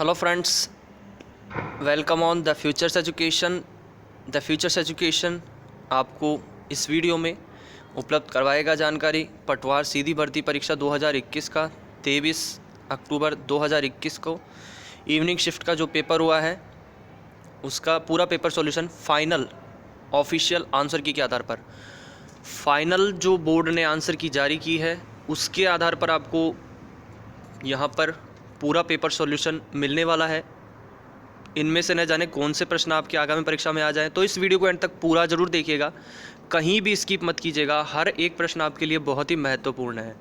Hello friends, welcome on the futures education. The futures Education आपको इस video में उपलब्ध करवाएगा जानकारी पटवार सीधी भर्ती परीक्षा 2021 का 23 अक्टूबर 2021 को इवनिंग शिफ्ट का जो पेपर हुआ है उसका पूरा paper solution final official answer की के आधार पर, फाइनल जो बोर्ड ने आंसर की जारी की है उसके आधार पर आपको यहाँ पर पूरा पेपर सॉल्यूशन मिलने वाला है। इनमें से न जाने कौन से प्रश्न आपकी आगामी परीक्षा में आ जाएं, तो इस वीडियो को एंड तक पूरा ज़रूर देखिएगा, कहीं भी स्किप मत कीजिएगा। हर एक प्रश्न आपके लिए बहुत ही महत्वपूर्ण है,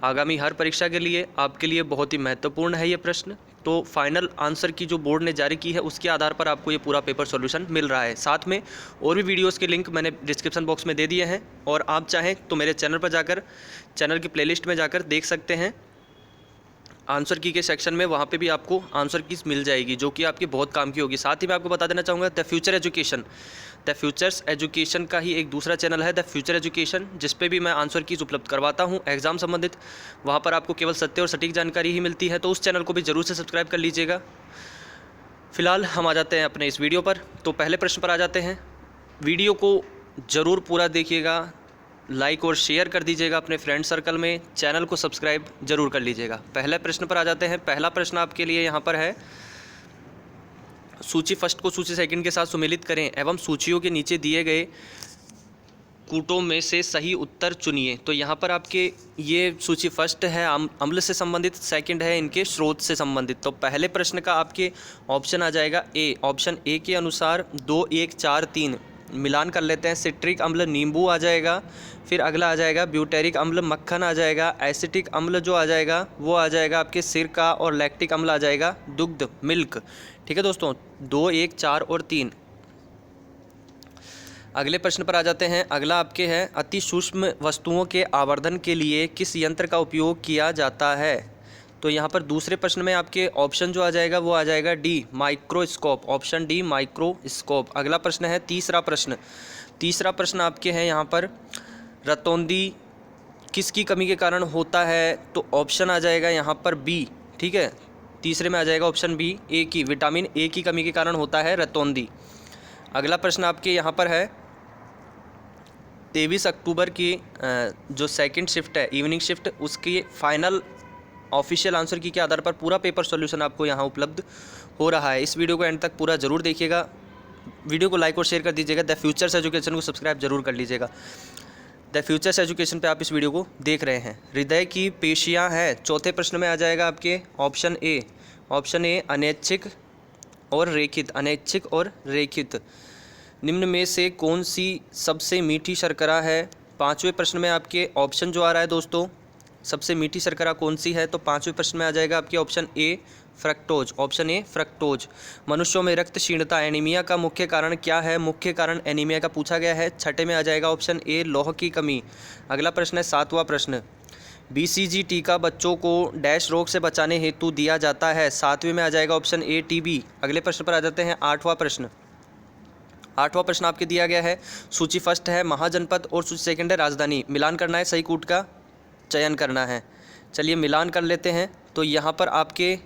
आगामी हर परीक्षा के लिए आपके लिए बहुत ही महत्वपूर्ण है ये प्रश्न। तो फाइनल आंसर की जो बोर्ड ने जारी की है उसके आधार पर आपको ये पूरा पेपर सॉल्यूशन मिल रहा है। साथ में और भी वीडियोस के लिंक मैंने डिस्क्रिप्शन बॉक्स में दे दिए हैं, और आप चाहें तो मेरे चैनल पर जाकर चैनल की प्लेलिस्ट में जाकर देख सकते हैं। आंसर की के सेक्शन में वहाँ पे भी आपको आंसर कीज मिल जाएगी जो कि आपके बहुत काम की होगी। साथ ही मैं आपको बता देना चाहूँगा द फ्यूचर्स एजुकेशन का ही एक दूसरा चैनल है द फ्यूचर एजुकेशन, जिस पे भी मैं आंसर कीज उपलब्ध करवाता हूँ एग्जाम संबंधित। वहाँ पर आपको केवल सत्य और सटीक जानकारी ही मिलती है, तो उस चैनल को भी ज़रूर से सब्सक्राइब कर लीजिएगा। फिलहाल हम आ जाते हैं अपने इस वीडियो पर। तो पहले प्रश्न पर आ जाते हैं। वीडियो को ज़रूर पूरा देखिएगा, लाइक और शेयर कर दीजिएगा अपने फ्रेंड सर्कल में, चैनल को सब्सक्राइब जरूर कर लीजिएगा। पहले प्रश्न पर आ जाते हैं। पहला प्रश्न आपके लिए यहाँ पर है, सूची फर्स्ट को सूची सेकंड के साथ सुमेलित करें एवं सूचियों के नीचे दिए गए कूटों में से सही उत्तर चुनिए। तो यहाँ पर आपके ये सूची फर्स्ट है अम्ल से संबंधित, सेकंड है इनके स्रोत से संबंधित। तो पहले प्रश्न का आपके ऑप्शन आ जाएगा ए। ऑप्शन ए के अनुसार 2, 1, 4, 3 मिलान कर लेते हैं। सिट्रिक अम्ल नींबू आ जाएगा, फिर अगला आ जाएगा ब्यूटेरिक अम्ल मक्खन आ जाएगा, एसिटिक अम्ल जो आ जाएगा वो आ जाएगा आपके सिरका, और लैक्टिक अम्ल आ जाएगा दुग्ध मिल्क। ठीक है दोस्तों, 2, 1, 4 और 3। अगले प्रश्न पर आ जाते हैं। अगला आपके है, अति सूक्ष्म वस्तुओं के आवर्धन के लिए किस यंत्र का उपयोग किया जाता है। तो यहाँ पर दूसरे प्रश्न में आपके ऑप्शन जो आ जाएगा वो आ जाएगा D microscope. Option D microscope. अगला प्रश्न है तीसरा प्रश्न आपके हैं यहाँ पर, रतौंधी किसकी कमी के कारण होता है। तो ऑप्शन आ जाएगा यहाँ पर बी। ठीक है, तीसरे में आ जाएगा ऑप्शन बी, ए की, विटामिन ए की कमी के कारण होता है रतौंधी। अगला प्रश्न आपके यहाँ पर है, 23 अक्टूबर की जो सेकंड शिफ्ट है इवनिंग शिफ्ट, उसकी फाइनल ऑफिशियल आंसर की के आधार पर पूरा पेपर सॉल्यूशन आपको यहाँ उपलब्ध हो रहा है। इस वीडियो को एंड तक पूरा ज़रूर देखिएगा, वीडियो को लाइक और शेयर कर दीजिएगा। द फ्यूचर्स एजुकेशन को सब्सक्राइब जरूर कर लीजिएगा। द फ्यूचर्स एजुकेशन पे आप इस वीडियो को देख रहे हैं। हृदय की पेशियाँ हैं, चौथे प्रश्न में आ जाएगा आपके ऑप्शन ए अनैच्छिक और रेखित। निम्न में से कौन सी सबसे मीठी शर्करा है। पाँचवें प्रश्न में आपके ऑप्शन जो आ रहा है दोस्तों, सबसे मीठी शर्करा कौन सी है। तो पाँचवें प्रश्न में आ जाएगा आपके option A fructose. Option A fructose. मनुष्यों में रक्त क्षीणता एनीमिया का मुख्य कारण क्या है। मुख्य कारण एनीमिया का पूछा गया है। छठे में आ जाएगा ऑप्शन ए लौह की कमी। अगला प्रश्न है सातवां प्रश्न, BCG टीका बच्चों को डैश रोग से बचाने हेतु दिया जाता है। सातवें में आ जाएगा ऑप्शन ए TB। अगले प्रश्न पर आ जाते हैं। आठवां प्रश्न आपके दिया गया है, सूची फर्स्ट है महाजनपद और सूची सेकंड है राजधानी। मिलान करना है, सही कूट का चयन करना है। चलिए मिलान कर लेते हैं। तो यहाँ पर आपके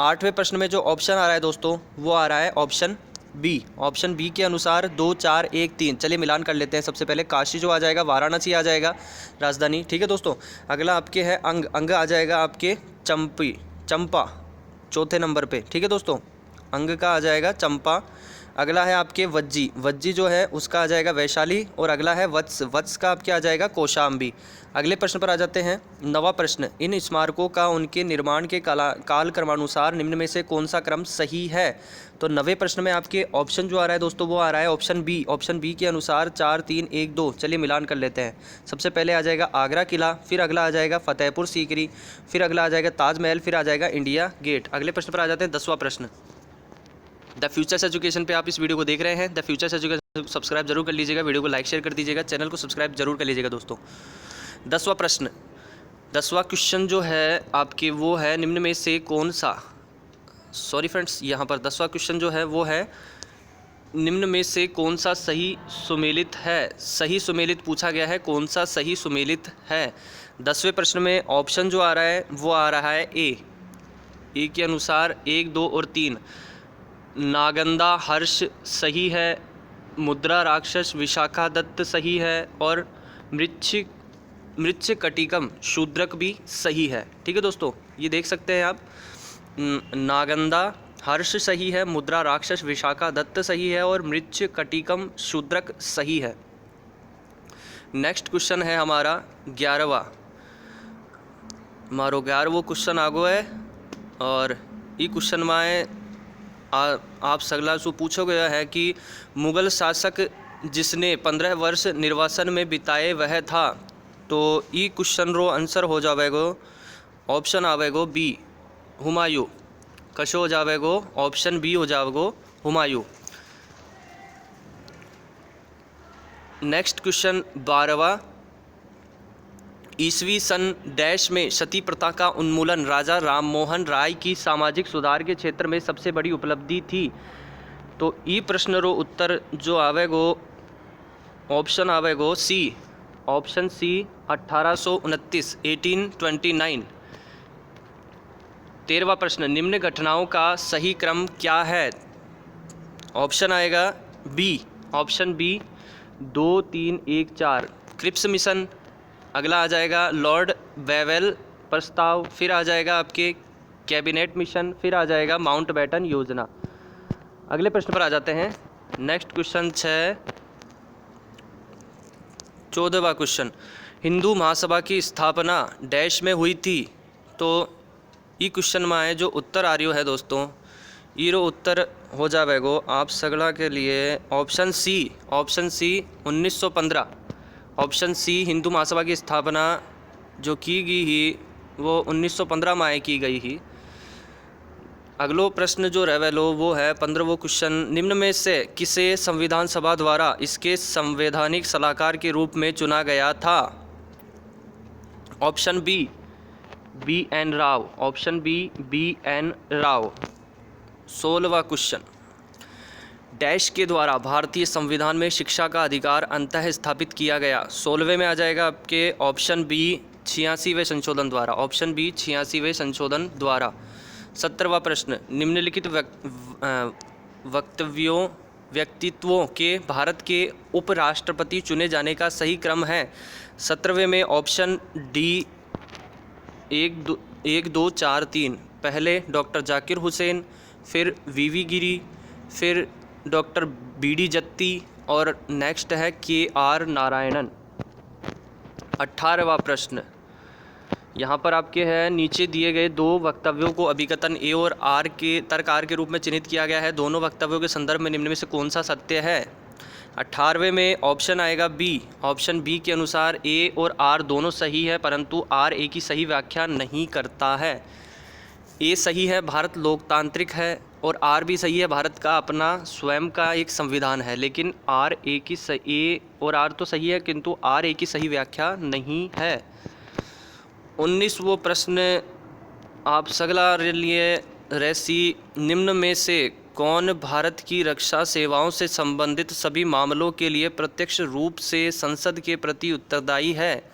आठवें प्रश्न में जो ऑप्शन आ रहा है दोस्तों वो आ रहा है ऑप्शन बी। ऑप्शन बी के अनुसार 2, 4, 1, 3। चलिए मिलान कर लेते हैं। सबसे पहले काशी जो आ जाएगा, वाराणसी आ जाएगा राजधानी। ठीक है दोस्तों, अगला आपके है अंग आ जाएगा आपके चंपा चौथे नंबर पे। ठीक है दोस्तों, अंग का आ जाएगा चंपा। अगला है आपके वज्जी जो है उसका आ जाएगा वैशाली, और अगला है वत्स का आपके आ जाएगा कौशाम्बी। अगले प्रश्न पर आ जाते हैं। नवा प्रश्न, इन स्मारकों का उनके निर्माण के काल क्रमानुसार निम्न में से कौन सा क्रम सही है। तो नवे प्रश्न में आपके ऑप्शन जो आ रहा है दोस्तों वो आ रहा है ऑप्शन बी। ऑप्शन बी के अनुसार 4, 3, 1, 2। चलिए मिलान कर लेते हैं। सबसे पहले आ जाएगा आगरा किला, फिर अगला आ जाएगा फतेहपुर सीकरी, फिर अगला आ जाएगा ताजमहल, फिर आ जाएगा इंडिया गेट। अगले प्रश्न पर आ जाते हैं। 10वां प्रश्न, द फ्यूचर्स एजुकेशन पे आप इस वीडियो को देख रहे हैं। द फ्यूचर्स एजुकेशन सब्सक्राइब जरूर कर लीजिएगा, वीडियो को लाइक शेयर कर दीजिएगा, चैनल को सब्सक्राइब जरूर कर लीजिएगा दोस्तों। 10वां प्रश्न, 10वां क्वेश्चन जो है आपके वो है, निम्न में से कौन सा, सॉरी फ्रेंड्स, यहाँ पर 10वां क्वेश्चन जो है वो है, निम्न में से कौन सा सही सुमेलित है। सही सुमेलित पूछा गया है, कौन सा सही सुमेलित है। 10वें प्रश्न में ऑप्शन जो आ रहा है वो आ रहा है ए। ए के अनुसार 1, 2 और 3। नागंदा हर्ष सही है, मुद्रा राक्षस विशाखा दत्त सही है और मृच्छकटिकम शूद्रक भी सही है। ठीक है दोस्तों, ये देख सकते हैं आप, नागंदा हर्ष सही है, मुद्रा राक्षस विशाखा दत्त सही है और मृच्छकटिकम शूद्रक सही है। नेक्स्ट क्वेश्चन है हमारा 11वां। मारो 11वां क्वेश्चन आगो है और ये क्वेश्चन में आप सगला से पूछो गया है कि मुगल शासक जिसने 15 वर्ष निर्वासन में बिताए वह था। तो ये क्वेश्चन रो आंसर हो जाएगो, ऑप्शन आवेगो बी हुमायूं। कशो हो जाएगो, ऑप्शन बी हो जाएगो हुमायूं। नेक्स्ट क्वेश्चन 12वां। ईसवी सन डैश में सती प्रथा का उन्मूलन राजा राम मोहन राय की सामाजिक सुधार के क्षेत्र में सबसे बड़ी उपलब्धि थी। तो ई प्रश्न रो उत्तर जो आवेगो, ऑप्शन आवेगो सी, ऑप्शन सी 1829, 1829। 13वां प्रश्न, निम्न घटनाओं का सही क्रम क्या है। ऑप्शन आएगा B, option B 2, 3, 1, 4 Cripps mission. अगला आ जाएगा लॉर्ड वेवेल प्रस्ताव, फिर आ जाएगा आपके कैबिनेट मिशन, फिर आ जाएगा माउंटबेटन योजना। अगले प्रश्न पर आ जाते हैं। Next question 14वां question, Hindu Mahasabha की स्थापना डैश में हुई थी। तो ये क्वेश्चन में आए जो उत्तर आ रही है दोस्तों, ये उत्तर हो जाएगो आप सगला के लिए option C, option C 1915। Option C Hindu Mahasabha की स्थापना जो की गई ही वो 1915 में की गई ही। अगलो प्रश्न जो रहेलो वो है 15वां क्वेश्चन, निम्न में से किसे संविधान सभा द्वारा इसके संवैधानिक सलाहकार के रूप में चुना गया था। Option B BN Rao, option B BN Rao. 16वां क्वेश्चन, डैश के द्वारा भारतीय संविधान में शिक्षा का अधिकार अंततः स्थापित किया गया। 16वें में आ जाएगा आपके ऑप्शन बी 86वें संशोधन द्वारा, ऑप्शन बी 86वें संशोधन द्वारा। 17वां प्रश्न, निम्नलिखित व्यक्तित्वों के भारत के उपराष्ट्रपति चुने जाने का सही क्रम है। 17वें में ऑप्शन डी 1, 2, 4, 3। पहले डॉक्टर जाकिर हुसैन, फिर VV गिरी, फिर डॉक्टर BD जत्ती और नेक्स्ट है KR नारायणन। 18वां प्रश्न, यहाँ पर आपके हैं नीचे दिए गए दो वक्तव्यों को अभिकथन A और R के तर्क R के रूप में चिन्हित किया गया है। दोनों वक्तव्यों के संदर्भ में निम्न में से कौन सा सत्य है। 18वें में ऑप्शन आएगा बी, ऑप्शन बी के अनुसार A और R दोनों सही है परंतु R A की सही व्याख्या नहीं करता है। A सही है, भारत लोकतांत्रिक है, और R भी सही है, भारत का अपना स्वयं का एक संविधान है। लेकिन A और R तो सही है किंतु R A की सही व्याख्या नहीं है। 19वां प्रश्न आप सगला लिए रेसी, निम्न में से कौन भारत की रक्षा सेवाओं से संबंधित सभी मामलों के लिए प्रत्यक्ष रूप से संसद के प्रति उत्तरदायी है।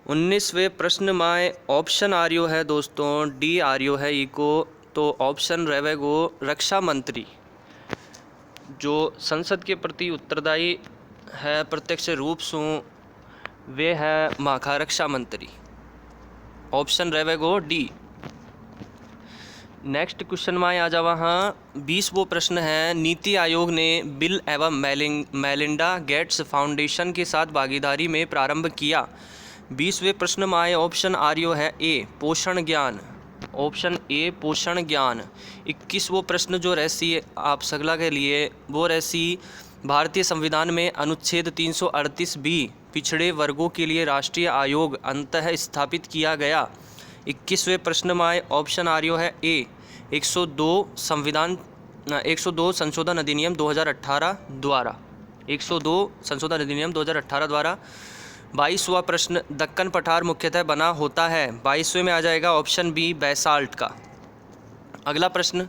19वें प्रश्न में ऑप्शन आ रही है दोस्तों, डी आ रही है इको। तो ऑप्शन रहेगो रक्षा मंत्री, जो संसद के प्रति उत्तरदायी है प्रत्यक्ष रूप से, वे है माखा रक्षा मंत्री। ऑप्शन रहेगो डी। नेक्स्ट क्वेश्चन में आ जावा। हाँ 20वां प्रश्न है, नीति आयोग ने बिल एवं मेलिंडा गेट्स फाउंडेशन के साथ भागीदारी में प्रारंभ किया। 20वें प्रश्न में आए ऑप्शन आ रही है ए पोषण ज्ञान, ऑप्शन ए पोषण ज्ञान। 21वां प्रश्न जो रहसी आप सगला के लिए वो रहसी, भारतीय संविधान में अनुच्छेद 338 बी पिछड़े वर्गों के लिए राष्ट्रीय आयोग अंततः स्थापित किया गया। 21वें प्रश्न में आए ऑप्शन आ रही है ए 102 संशोधन अधिनियम 2018 द्वारा, 102 संशोधन अधिनियम 2018 द्वारा। 22वां प्रश्न, दक्कन पठार मुख्यतः बना होता है। 22वें में आ जाएगा ऑप्शन बी बैसाल्ट का। अगला प्रश्न,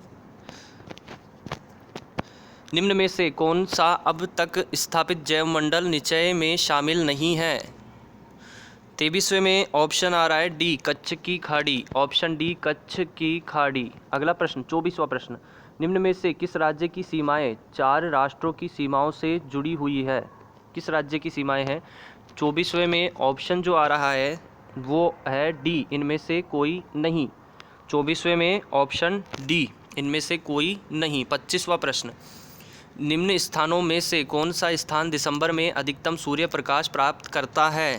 निम्न में से कौन सा अब तक स्थापित जैवमंडल निचय में शामिल नहीं है। 23वें में ऑप्शन आ रहा है डी, कच्छ की खाड़ी। ऑप्शन डी, कच्छ की खाड़ी। अगला प्रश्न 24वां प्रश्न, निम्न में से किस राज्य की सीमाएं 4 राष्ट्रों की सीमाओं से जुड़ी हुई है? किस राज्य की सीमाएं हैं? 24वें में ऑप्शन जो आ रहा है वो है डी, इनमें से कोई नहीं। 24वें में ऑप्शन डी, इनमें से कोई नहीं। 25वां प्रश्न, निम्न स्थानों में से कौन सा स्थान दिसंबर में अधिकतम सूर्य प्रकाश प्राप्त करता है?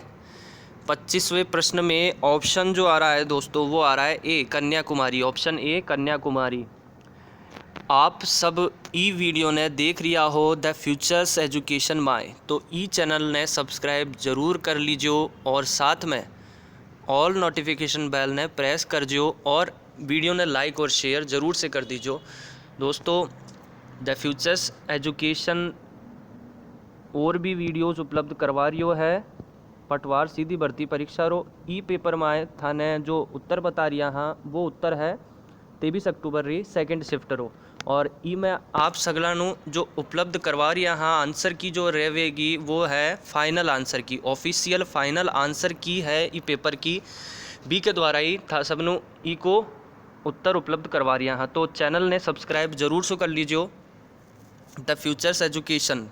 25वें प्रश्न में ऑप्शन जो आ रहा है दोस्तों वो आ रहा है A, Kanyakumari. Option A, Kanyakumari. आप सब ई वीडियो ने देख लिया हो द फ्यूचर्स एजुकेशन माय, तो ई चैनल ने सब्सक्राइब ज़रूर कर लीजिए और साथ में ऑल नोटिफिकेशन बेल ने प्रेस कर दियो और वीडियो ने लाइक और शेयर ज़रूर से कर दीजिए। दोस्तों द फ्यूचर्स एजुकेशन और भी वीडियोज़ उपलब्ध करवा रही है। पटवार सीधी भर्ती परीक्षा रो ई पेपर में थाने जो उत्तर बता रही हाँ वो उत्तर है 23 अक्टूबर री सेकेंड शिफ्ट रो। और ई में आप सगला नु जो उपलब्ध करवा रही हाँ आंसर की जो रहेगी वो है फाइनल आंसर की, ऑफिशियल फाइनल आंसर की है ई पेपर की बी के द्वारा ही था सबनु ई को उत्तर उपलब्ध करवा रही हाँ। तो चैनल ने सब्सक्राइब जरूर से कर लीजिए। द फ्यूचर्स एजुकेशन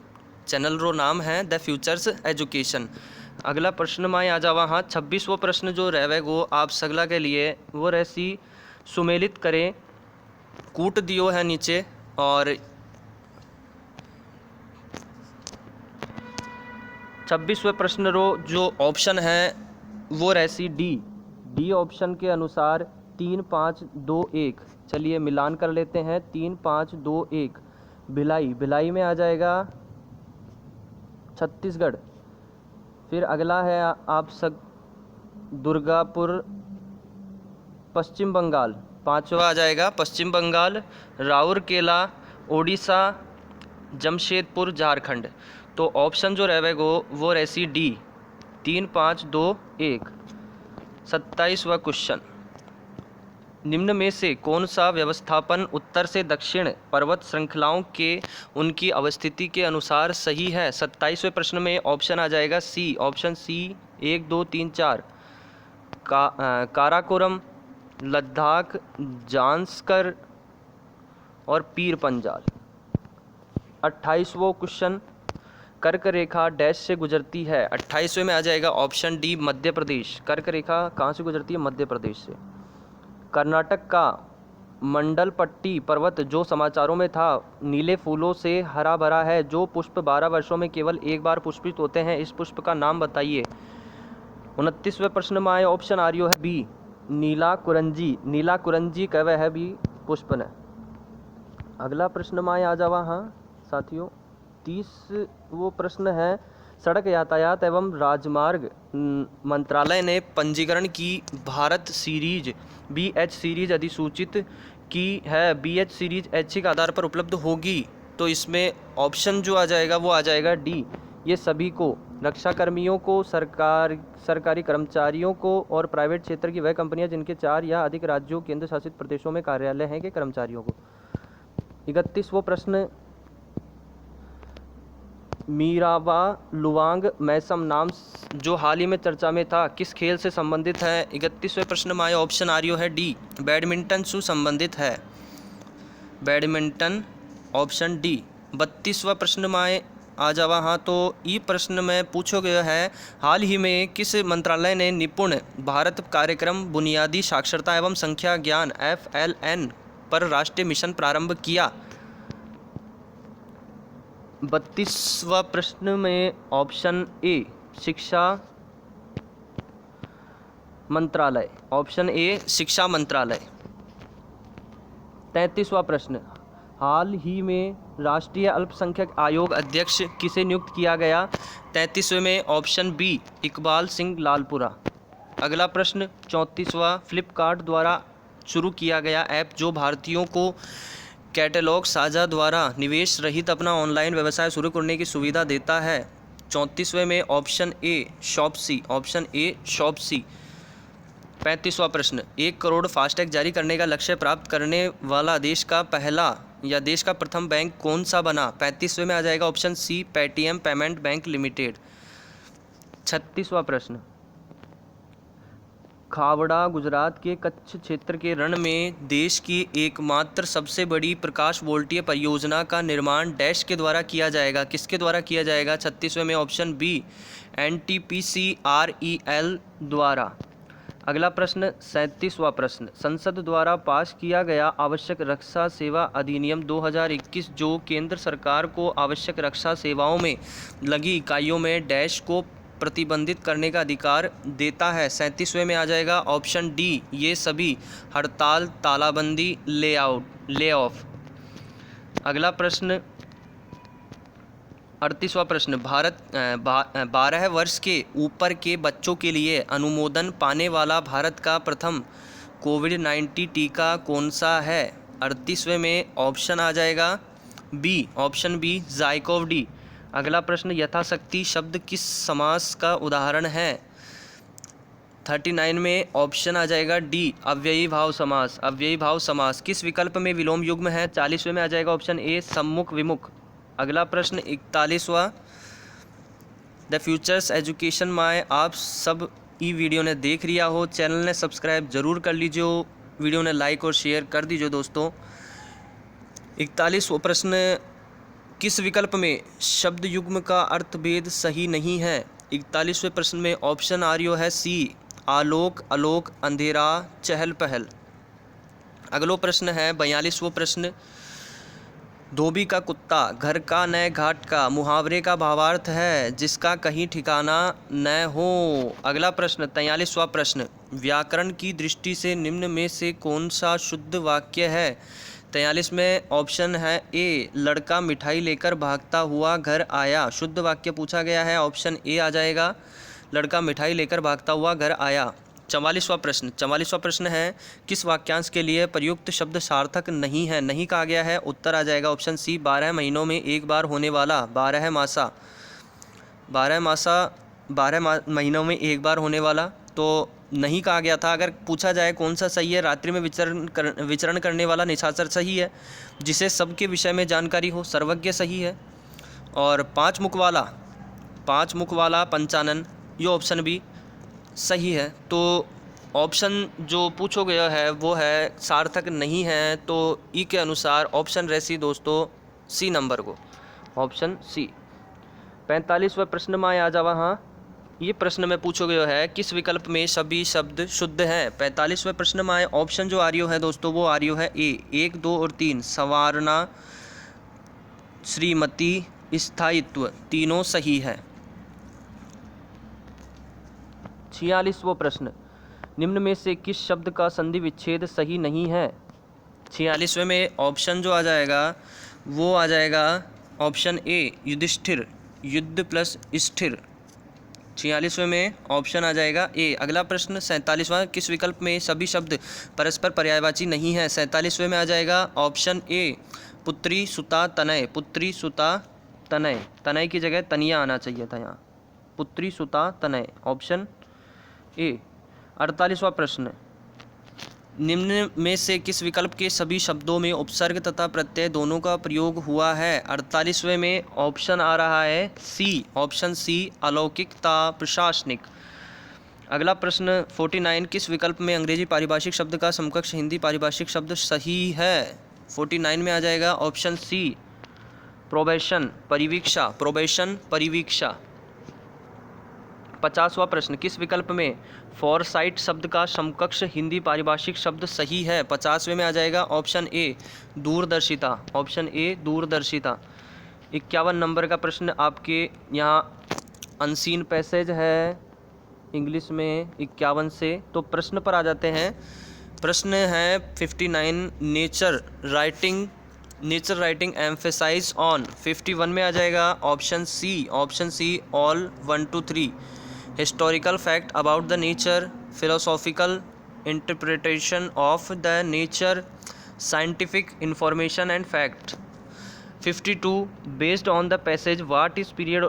चैनल रो नाम है द फ्यूचर्स एजुकेशन। अगला प्रश्न में आ जावा हाँ 26वां प्रश्न जो रहे वो आप सगला के लिए वो रैसी सुमेलित करें, कूट दियो है नीचे। और 26वें प्रश्न रो जो ऑप्शन है वो रैसी डी ऑप्शन के अनुसार 3, 5, 2, 1। चलिए मिलान कर लेते हैं। 3, 5, 2, 1 भिलाई में आ जाएगा छत्तीसगढ़। फिर अगला है आप सब दुर्गापुर पश्चिम बंगाल। 5वां आ जाएगा पश्चिम बंगाल। राउरकेला ओडिशा, जमशेदपुर झारखंड। तो ऑप्शन जो रहेगा वो रहसी डी 3, 5, 2, 1। 27वां क्वेश्चन, निम्न में से कौन सा व्यवस्थापन उत्तर से दक्षिण पर्वत श्रृंखलाओं के उनकी अवस्थिति के अनुसार सही है? 27वें प्रश्न में ऑप्शन आ जाएगा सी। ऑप्शन सी 1, 2, 3, 4 काराकोरम, लद्दाख, जांस्कर और पीर पंजाल। 28वां क्वेश्चन, कर्क रेखा डैश से गुजरती है? 28वें में आ जाएगा ऑप्शन डी मध्य प्रदेश। कर्क रेखा कहाँ से गुजरती है? मध्य प्रदेश से। कर्नाटक का मंडल पट्टी पर्वत जो समाचारों में था नीले फूलों से हरा भरा है, जो पुष्प 12 वर्षों में केवल एक बार पुष्पित होते हैं, इस पुष्प का नाम बताइए। 29वें प्रश्न में आए ऑप्शन आ रही है बी नीला कुरंजी। नीला कुरंजी कहवे है बी पुष्प ने। अगला प्रश्न में आ जावा हाँ साथियों 30 वो प्रश्न है, सड़क यातायात एवं राजमार्ग मंत्रालय ने पंजीकरण की भारत सीरीज BH सीरीज अधिसूचित की है। BH सीरीज ऐच्छिक आधार पर उपलब्ध होगी। तो इसमें ऑप्शन जो आ जाएगा वो आ जाएगा डी, ये सभी को, रक्षा कर्मियों को, सरकारी कर्मचारियों को और प्राइवेट क्षेत्र की वह कंपनियां जिनके 4 या अधिक राज्यों केंद्र शासित प्रदेशों में कार्यालय हैं के कर्मचारियों को। 31वां प्रश्न, मीराबा लुवांग मैसम नाम जो हाल ही में चर्चा में था किस खेल से संबंधित है? 31वें प्रश्न में ऑप्शन आ रही है डी बैडमिंटन से संबंधित है। Badminton option D. 32वां प्रश्न में आ जावा हाँ तो ई प्रश्न में पूछो गया है, हाल ही में किस मंत्रालय ने निपुण भारत कार्यक्रम बुनियादी साक्षरता एवं संख्या ज्ञान FLN पर राष्ट्रीय मिशन प्रारंभ किया? 32वां प्रश्न में ऑप्शन ए शिक्षा मंत्रालय। ऑप्शन ए शिक्षा मंत्रालय। 33वां प्रश्न, हाल ही में राष्ट्रीय अल्पसंख्यक आयोग अध्यक्ष किसे नियुक्त किया गया? 33वें में ऑप्शन बी इकबाल सिंह लालपुरा। अगला प्रश्न 34वां, फ्लिपकार्ट द्वारा शुरू किया गया ऐप जो भारतीयों को कैटलॉग साझा द्वारा निवेश रहित अपना ऑनलाइन व्यवसाय शुरू करने की सुविधा देता है? 34वें में option A Shopsy. Option A Shopsy. 35वां प्रश्न, 1 करोड़ फास्टैग जारी करने का लक्ष्य प्राप्त करने वाला देश का पहला या देश का प्रथम बैंक कौन सा बना? 35वें में आ जाएगा option C Paytm payment bank limited. 36वां प्रश्न, खावड़ा गुजरात के कच्छ क्षेत्र के रण में देश की एकमात्र सबसे बड़ी प्रकाश वोल्टीय परियोजना का निर्माण डैश के द्वारा किया जाएगा। किसके द्वारा किया जाएगा? 36वें में ऑप्शन बी NTPC-REL द्वारा। अगला प्रश्न 37वां प्रश्न, संसद द्वारा पास किया गया आवश्यक रक्षा सेवा अधिनियम 2021 जो केंद्र सरकार को आवश्यक रक्षा सेवाओं में लगी इकाइयों में डैश को प्रतिबंधित करने का अधिकार देता है। 37वें में आ जाएगा ऑप्शन डी, ये सभी हड़ताल, तालाबंदी, ले ऑफ। अगला प्रश्न 38वां प्रश्न, भारत 12 वर्ष के ऊपर के बच्चों के लिए अनुमोदन पाने वाला भारत का प्रथम कोविड-19 टीका कौन सा है? 38वें में ऑप्शन आ जाएगा बी, ऑप्शन बी ज़ाइकोव डी। अगला प्रश्न, यथाशक्ति शब्द किस समास का उदाहरण है? 39 में ऑप्शन आ जाएगा डी, अव्ययी भाव समास। अव्ययी भाव समास किस विकल्प में विलोम युग्म है? 40वें में आ जाएगा ऑप्शन ए, सम्मुख विमुख। अगला प्रश्न 41वां, द फ्यूचर्स एजुकेशन माय आप सब ई वीडियो ने देख लिया हो, चैनल ने सब्सक्राइब जरूर कर लीजिए, वीडियो ने लाइक और शेयर कर दीजिए दोस्तों। 41वां प्रश्न, किस विकल्प में शब्द युग्म का अर्थभेद सही नहीं है? 41वें प्रश्न में ऑप्शन आ रही है सी, आलोक, अलोक, अंधेरा, चहल पहल। अगला प्रश्न है 42वां प्रश्न, धोबी का कुत्ता, घर का नए घाट का मुहावरे का भावार्थ है जिसका कहीं ठिकाना न हो। अगला प्रश्न 43वां प्रश्न, व्याकरण की दृष्टि से निम्न में से कौन सा शुद्ध वाक्य है? 43 में ऑप्शन है ए, लड़का मिठाई लेकर भागता हुआ घर आया। शुद्ध वाक्य पूछा गया है, ऑप्शन ए आ जाएगा, लड़का मिठाई लेकर भागता हुआ घर आया। 44वां प्रश्न है, किस वाक्यांश के लिए प्रयुक्त शब्द सार्थक नहीं है? नहीं कहा गया है, उत्तर आ जाएगा ऑप्शन सी, 12 महीनों में एक बार होने वाला 12 मासा। 12 महीनों में एक बार होने वाला तो नहीं कहा गया था। अगर पूछा जाए कौन सा सही है, रात्रि में विचरण करने वाला निशाचर सही है, जिसे सबके विषय में जानकारी हो सर्वज्ञ सही है, और पाँच मुख वाला पंचानन, ये ऑप्शन भी सही है। तो ऑप्शन जो पूछो गया है वो है सार्थक नहीं है, तो ई के अनुसार ऑप्शन रहसी दोस्तों सी नंबर को, ऑप्शन सी। 45वां प्रश्न में आ जावा। हाँ, ये प्रश्न में पूछो गया है किस विकल्प में सभी शब्द शुद्ध हैं? 45वें प्रश्न में ऑप्शन जो आ रही है दोस्तों वो आ रही है ए, 1, 2 और 3, संवारना, श्रीमती, स्थायित्व, तीनों सही है। 46वां प्रश्न, निम्न में से किस शब्द का संधि विच्छेद सही नहीं है? 46वें में ऑप्शन जो आ जाएगा वो आ जाएगा ऑप्शन ए, युधिष्ठिर, युद्ध प्लस स्थिर। 46वें में ऑप्शन आ जाएगा ए। अगला प्रश्न 47वां, किस विकल्प में सभी शब्द परस्पर पर्यायवाची नहीं है? 47वें में आ जाएगा ऑप्शन ए, पुत्री, सुता, तनय। पुत्री, सुता, तनय, तनय की जगह तनिया आना चाहिए था यहाँ, पुत्री, सुता, तनय, ऑप्शन ए। 48वां प्रश्न, निम्न में से किस विकल्प के सभी शब्दों में उपसर्ग तथा प्रत्यय दोनों का प्रयोग हुआ है? 48वें में ऑप्शन आ रहा है सी, ऑप्शन सी, अलौकिकता, प्रशासनिक। अगला प्रश्न 49, किस विकल्प में अंग्रेजी पारिभाषिक शब्द का समकक्ष हिंदी पारिभाषिक शब्द सही है? 49 में आ जाएगा ऑप्शन सी, प्रोबेशन, परिवीक्षा, प्रोबेशन, परिवीक्षा। 50वां प्रश्न, किस विकल्प में फॉरसाइट शब्द का समकक्ष हिंदी पारिभाषिक शब्द सही है? 50वें में आ जाएगा ऑप्शन ए, दूरदर्शिता, ऑप्शन ए, दूरदर्शिता। 51 नंबर का प्रश्न आपके यहाँ अनसीन पैसेज है इंग्लिश में 51 से, तो प्रश्न पर आ जाते हैं। प्रश्न है 59, नेचर राइटिंग एम्फेसाइज ऑन। 51 में आ जाएगा option C, all 1 to 3, historical fact about the nature, philosophical interpretation of the nature, scientific information and fact. 52, based on the passage what is period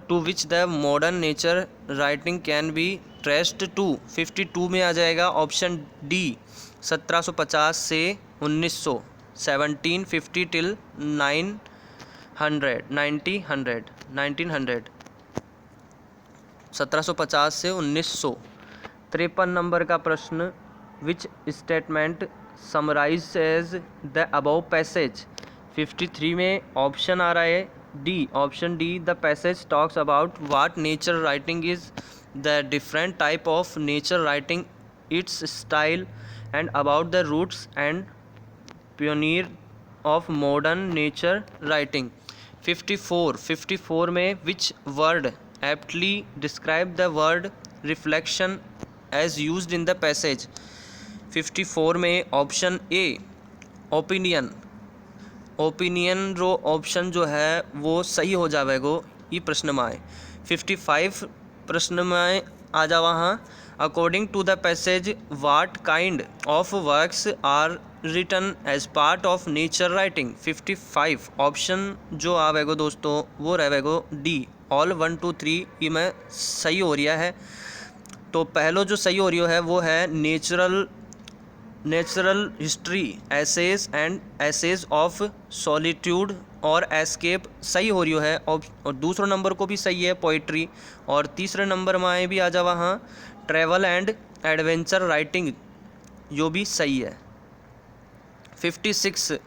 to which the modern nature writing can be traced to. 52 में आ जाएगा option D, 1750 से 1900, 1750 till 1900, 1750 से 1900। 53 number का प्रश्न, which statement summarises the above passage. 53 में option आ रहा है D, option D, the passage talks about what nature writing is, the different type of nature writing, its style, and about the roots and pioneer of modern nature writing। 54 में which word aptly describe the word reflection as used in the passage। 54 में option A opinion row option जो है वो सही हो जाएगा ये प्रश्न में आए। 55 प्रश्न में आ जा वहाँ, according to the passage what kind of works are written as part of nature writing. 55 option जो आवेगो दोस्तों वो रहेगो डी, ऑल 1 2 3 ये में सही हो रहा है। तो पहलो जो सही हो रही है वो है natural history essays and essays of solitude और एस्केप सही हो रही है। और दूसरे नंबर को भी सही है पोइट्री, और तीसरे नंबर में भी आ जा वहाँ ट्रैवल एंड एडवेंचर राइटिंग, जो भी सही है। 56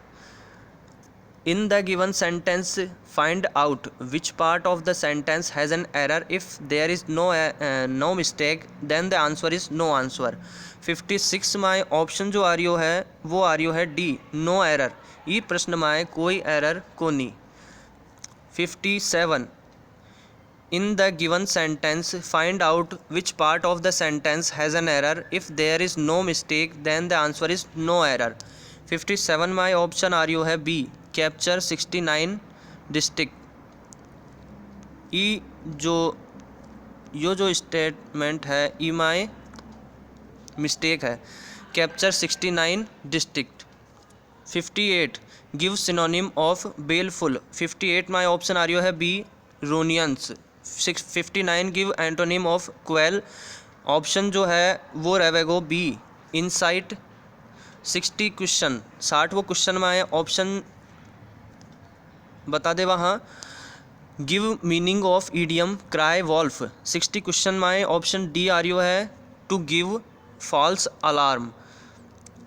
in the given sentence find out which part of the sentence has an error, if there is no mistake then the answer is no answer. 56 में ऑप्शन जो आ रही है वो आ रही है डी, नो एरर, ये प्रश्न में कोई एरर को नहीं। 57 in the given sentence find out which part of the sentence has an error, if there is no mistake then the answer is no error. 57 में ऑप्शन आ रही है बी, कैप्चर 69 डिस्ट्रिक्ट। ये जो स्टेटमेंट है ई माई मिस्टेक है, capture 69 district. 58 give synonym of baleful. 58 में ऑप्शन आ रही है B, ruinous. 59 give antonym of quell, option जो है वो रहेगो बी, इनसाइट। 60 क्वेश्चन 60 वो क्वेश्चन में आए, ऑप्शन बता दे वहाँ, give meaning of idiom cry wolf. 60 question में आए, ऑप्शन डी आ रही है टू गिव फॉल्स अलार्म।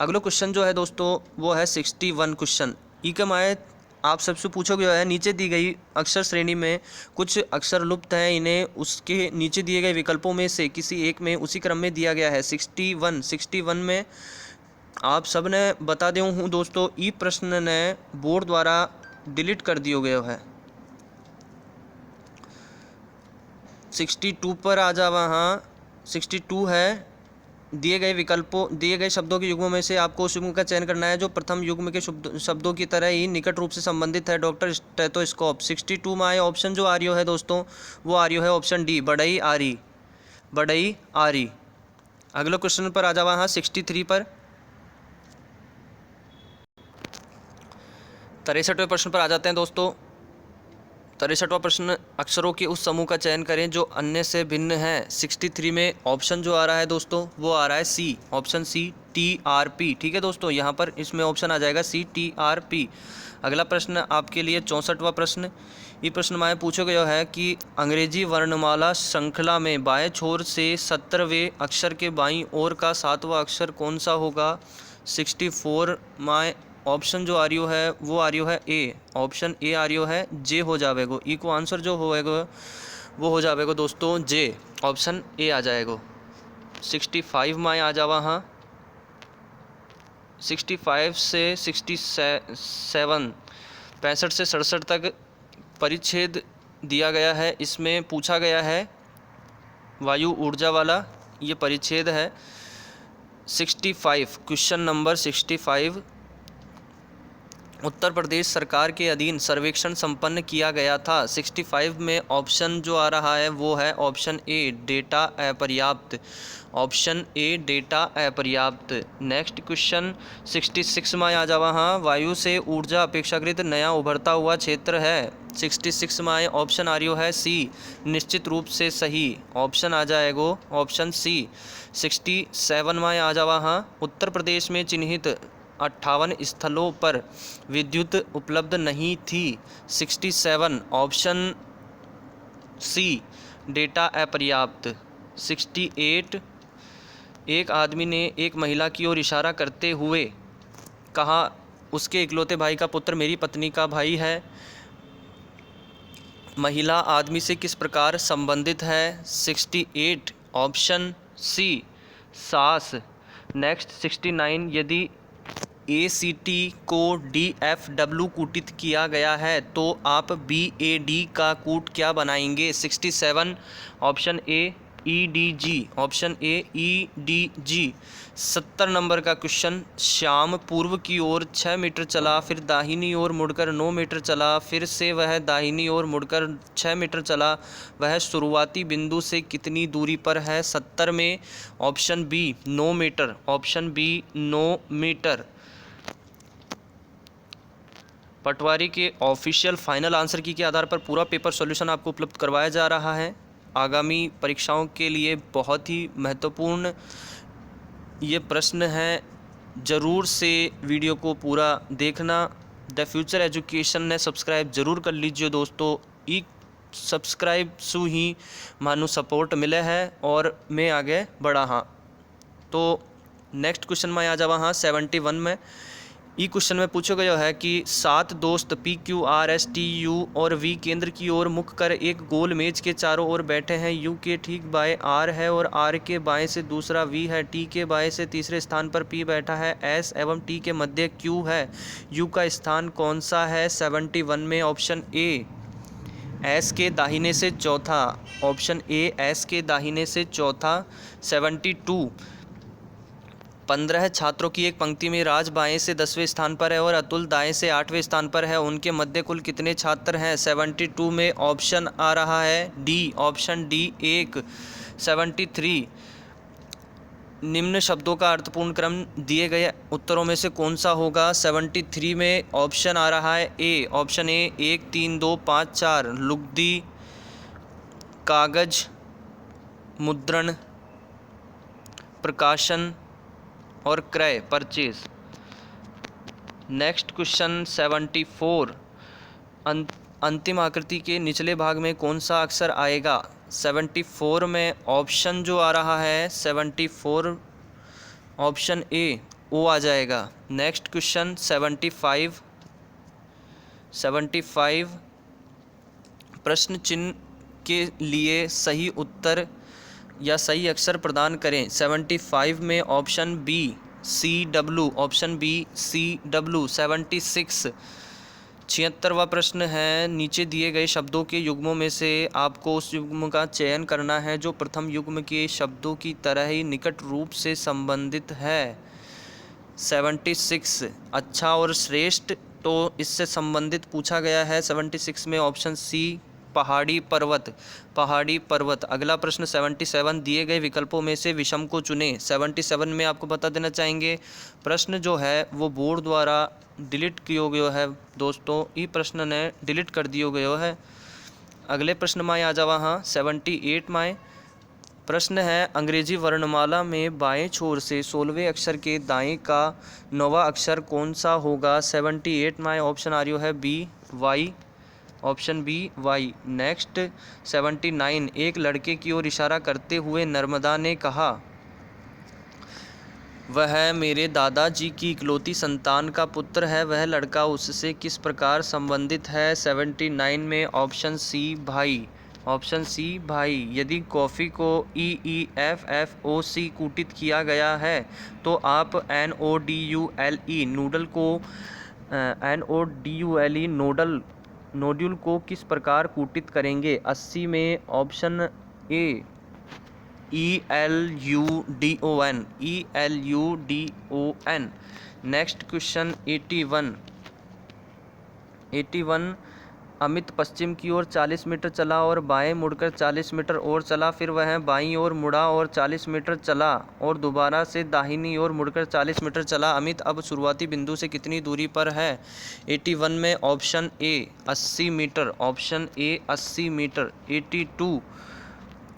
अगला क्वेश्चन जो है दोस्तों वो है 61 क्वेश्चन। ई के माए आप सबसे पूछोगे जो है नीचे दी गई अक्षर श्रेणी में कुछ अक्षर लुप्त हैं, इन्हें उसके नीचे दिए गए विकल्पों में से किसी एक में उसी क्रम में दिया गया है। 61 में आप सब ने बता दूँ हूँ दोस्तों, ई प्रश्न ने बोर्ड द्वारा डिलीट कर दिया गया है। 62 पर आ जा वहाँ, 62 है दिए गए शब्दों के युग्मों में से आपको उस युग्म का चयन करना है जो प्रथम युग्म के शब्दों की तरह ही निकट रूप से संबंधित है। Doctor stethoscope. 62 में आए ऑप्शन जो आ रही है दोस्तों वो आ रही है ऑप्शन डी, बड़ई आरी। अगले क्वेश्चन पर आ जावा हाँ 63 पर। 63वें प्रश्न पर आ जाते हैं दोस्तों। 63वां प्रश्न, अक्षरों के उस समूह का चयन करें जो अन्य से भिन्न है। 63 में ऑप्शन जो आ रहा है दोस्तों वो आ रहा है सी, ऑप्शन सी, TRP। ठीक है दोस्तों, यहाँ पर इसमें ऑप्शन आ जाएगा सी, TRP। अगला प्रश्न आपके लिए 64वां प्रश्न। ये प्रश्न में पूछा गया है कि अंग्रेजी वर्णमाला श्रृंखला में बाएं छोर से 17वें अक्षर के बाईं ओर का 7वां अक्षर कौन सा होगा। 64 में ऑप्शन जो आ रही है वो आ रही है ए, ऑप्शन ए आ रही है जे हो जाएगा। ई को आंसर जो होएगा वो हो जाएगा दोस्तों जे, ऑप्शन ए आ जाएगा। 65 में आ जावा हाँ 65 से 67 65 से 67 तक परिच्छेद दिया गया है। इसमें पूछा गया है वायु ऊर्जा वाला ये परिच्छेद है। 65 क्वेश्चन नंबर 65, उत्तर प्रदेश सरकार के अधीन सर्वेक्षण संपन्न किया गया था। 65 में ऑप्शन जो आ रहा है वो है ऑप्शन ए, डेटा अपर्याप्त, ऑप्शन ए डेटा अपर्याप्त। नेक्स्ट क्वेश्चन 66 में आ जावा हाँ, वायु से ऊर्जा अपेक्षाकृत नया उभरता हुआ क्षेत्र है। 66 में ऑप्शन आ रही है सी, निश्चित रूप से सही, ऑप्शन आ जाएगा ऑप्शन सी। 67 में आ जावा हाँ, उत्तर प्रदेश में चिन्हित 58 स्थलों पर विद्युत उपलब्ध नहीं थी। 67 ऑप्शन सी, डेटा अपर्याप्त। 68 एक आदमी ने एक महिला की ओर इशारा करते हुए कहा, उसके इकलौते भाई का पुत्र मेरी पत्नी का भाई है। महिला आदमी से किस प्रकार संबंधित है? 68 ऑप्शन सी सास। नेक्स्ट 69, यदि ACT को DFW कूटित किया गया है तो आप BAD का कूट क्या बनाएंगे? 67 option A EDG, option A EDG। 70 number का क्वेश्चन, श्याम पूर्व की ओर 6 मीटर चला, फिर दाहिनी ओर मुड़कर 9 मीटर चला, फिर से वह दाहिनी ओर मुड़कर 6 मीटर चला, वह शुरुआती बिंदु से कितनी दूरी पर है? 70 में option B 9 metre, option B 9 metre. Patwari के ऑफिशियल फाइनल आंसर की के आधार पर पूरा पेपर सॉल्यूशन आपको उपलब्ध करवाया जा रहा है। आगामी परीक्षाओं के लिए बहुत ही महत्वपूर्ण ये प्रश्न है, ज़रूर से वीडियो को पूरा देखना। द फ्यूचर एजुकेशन ने सब्सक्राइब ज़रूर कर लीजिए दोस्तों। ई सब्सक्राइब सु ही मानो सपोर्ट मिले है और मैं आगे बढ़ा हाँ। तो नेक्स्ट क्वेश्चन में आ जावा हाँ 71 में। ई क्वेश्चन में पूछा गया है कि 7 दोस्त PQRSTU और V केंद्र की ओर मुख कर एक गोल मेज के चारों ओर बैठे हैं। U के ठीक बाएं R है और R के बाएं से दूसरा V है। T के बाएं से तीसरे स्थान पर P बैठा है। S एवं T के मध्य Q है। U का स्थान कौन सा है? 71 में ऑप्शन ए S के दाहिने से चौथा, ऑप्शन ए S के दाहिने से चौथा। 72, 15 छात्रों की एक पंक्ति में राज बाएं से 10वें स्थान पर है और अतुल दाएं से 8वें स्थान पर है। उनके मध्य कुल कितने छात्र हैं? 72 में ऑप्शन आ रहा है डी, ऑप्शन डी 1। 73, निम्न शब्दों का अर्थपूर्ण क्रम दिए गए उत्तरों में से कौन सा होगा? 73 में ऑप्शन आ रहा है ए, ऑप्शन ए 1 3 2 5 4। लुगदी, कागज, मुद्रण, प्रकाशन और क्रय, परचेज। नेक्स्ट क्वेश्चन 74, अंतिम आकृति के निचले भाग में कौन सा अक्षर आएगा? 74 में ऑप्शन जो आ रहा है 74 ऑप्शन ए ओ आ जाएगा। नेक्स्ट क्वेश्चन 75, प्रश्न चिन्ह के लिए सही उत्तर या सही अक्षर प्रदान करें। 75 में option B CW, option B CW। 76, 76वां प्रश्न है, नीचे दिए गए शब्दों के युग्मों में से आपको उस युग्म का चयन करना है जो प्रथम युग्म के शब्दों की तरह ही निकट रूप से संबंधित है। 76 अच्छा और श्रेष्ठ, तो इससे संबंधित पूछा गया है। 76 में ऑप्शन सी पहाड़ी पर्वत, पहाड़ी पर्वत। अगला प्रश्न 77, दिए गए विकल्पों में से विषम को चुनें। 77 में आपको बता देना चाहेंगे प्रश्न जो है वो बोर्ड द्वारा डिलीट किया गया है दोस्तों, ये प्रश्न ने डिलीट कर दिया गया है। अगले प्रश्न में आ जावा हाँ 78 में प्रश्न है, अंग्रेजी वर्णमाला में बाएं छोर से 16वें अक्षर के दाएं का 9वां अक्षर कौन सा होगा? 78 में ऑप्शन आ रहा है B Y, option B Y। Next 79, एक लड़के की ओर इशारा करते हुए नर्मदा ने कहा, वह मेरे दादाजी की इकलौती संतान का पुत्र है, वह लड़का उससे किस प्रकार संबंधित है? 79 में ऑप्शन सी भाई, ऑप्शन सी भाई। यदि कॉफ़ी को EEFFOC कूटित किया गया है तो आप NODULE नूडल को NODULE नोड्यूल को किस प्रकार कूटित करेंगे? 80 में option A ELUDON, ELUDON। Next question 81, Amit पश्चिम की ओर 40 मीटर चला और बाएं मुड़कर 40 मीटर और चला, फिर वह बाईं ओर मुड़ा और 40 मीटर चला और दोबारा से दाहिनी ओर मुड़कर 40 मीटर चला। अमित अब शुरुआती बिंदु से कितनी दूरी पर है? 81 में option A 80 metre, option A 80 metre. 82,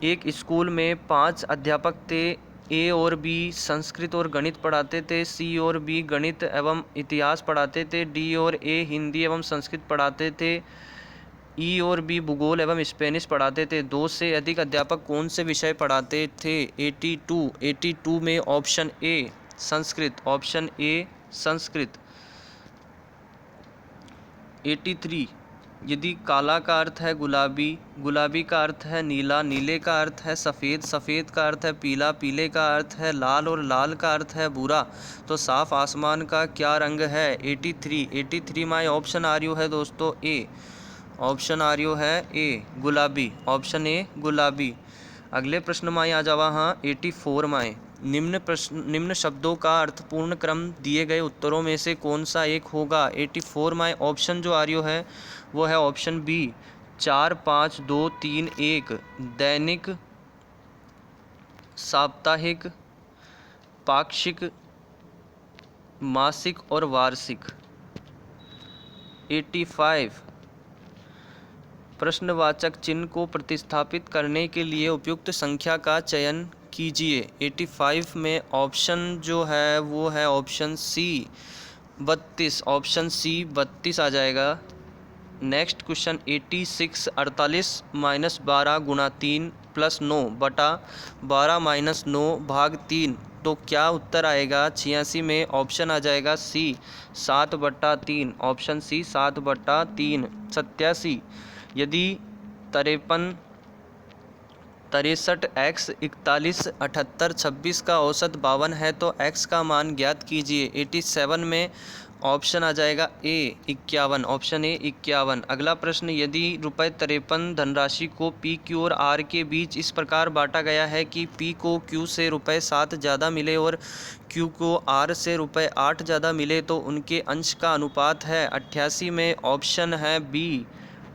एक स्कूल में 5 अध्यापक थे, ए और बी संस्कृत और गणित पढ़ाते थे, सी और बी गणित एवं इतिहास पढ़ाते थे, डी और ए हिंदी एवं संस्कृत पढ़ाते थे। ई और बी भूगोल एवं स्पेनिश पढ़ाते थे। 2 से अधिक अध्यापक कौन से विषय पढ़ाते थे? 82 में option A Sanskrit, option A Sanskrit. 83 यदि काला का अर्थ है गुलाबी, गुलाबी का अर्थ है नीला, नीले का अर्थ है सफ़ेद, सफ़ेद का अर्थ है पीला, पीले का अर्थ है लाल और लाल का अर्थ है भूरा, तो साफ आसमान का क्या रंग है? 83 माई ऑप्शन आर यू है दोस्तों ए, ऑप्शन आर यू है ए गुलाबी, ऑप्शन ए गुलाबी। अगले प्रश्न माई आ जावा। हाँ 84 माई निम्न शब्दों का अर्थपूर्ण क्रम दिए गए उत्तरों में से कौन सा एक होगा? 84 माई ऑप्शन जो आर्यो है वो है ऑप्शन बी 4 5 2 3 1। दैनिक, साप्ताहिक, पाक्षिक, मासिक और वार्षिक। 85 प्रश्नवाचक चिन्ह को प्रतिस्थापित करने के लिए उपयुक्त संख्या का चयन कीजिए। 85 में ऑप्शन जो है वो है ऑप्शन सी 32, ऑप्शन सी 32 आ जाएगा। नेक्स्ट क्वेश्चन 86 48 माइनस 12 गुणा 3 प्लस 9 बटा 12 माइनस 9 भाग 3, तो क्या उत्तर आएगा? 86 में ऑप्शन आ जाएगा सी 7/3, ऑप्शन सी 7/3। 87 यदि 53 63 x 41 78 26 का औसत 52 है तो x का मान ज्ञात कीजिए। 87 में ऑप्शन आ जाएगा ए 51, ऑप्शन ए 51। अगला प्रश्न यदि ₹53 धनराशि को पी क्यू और आर के बीच इस प्रकार बांटा गया है कि पी को क्यू से ₹7 ज़्यादा मिले और क्यू को आर से ₹8 ज़्यादा मिले, तो उनके अंश का अनुपात है। 88 में ऑप्शन है बी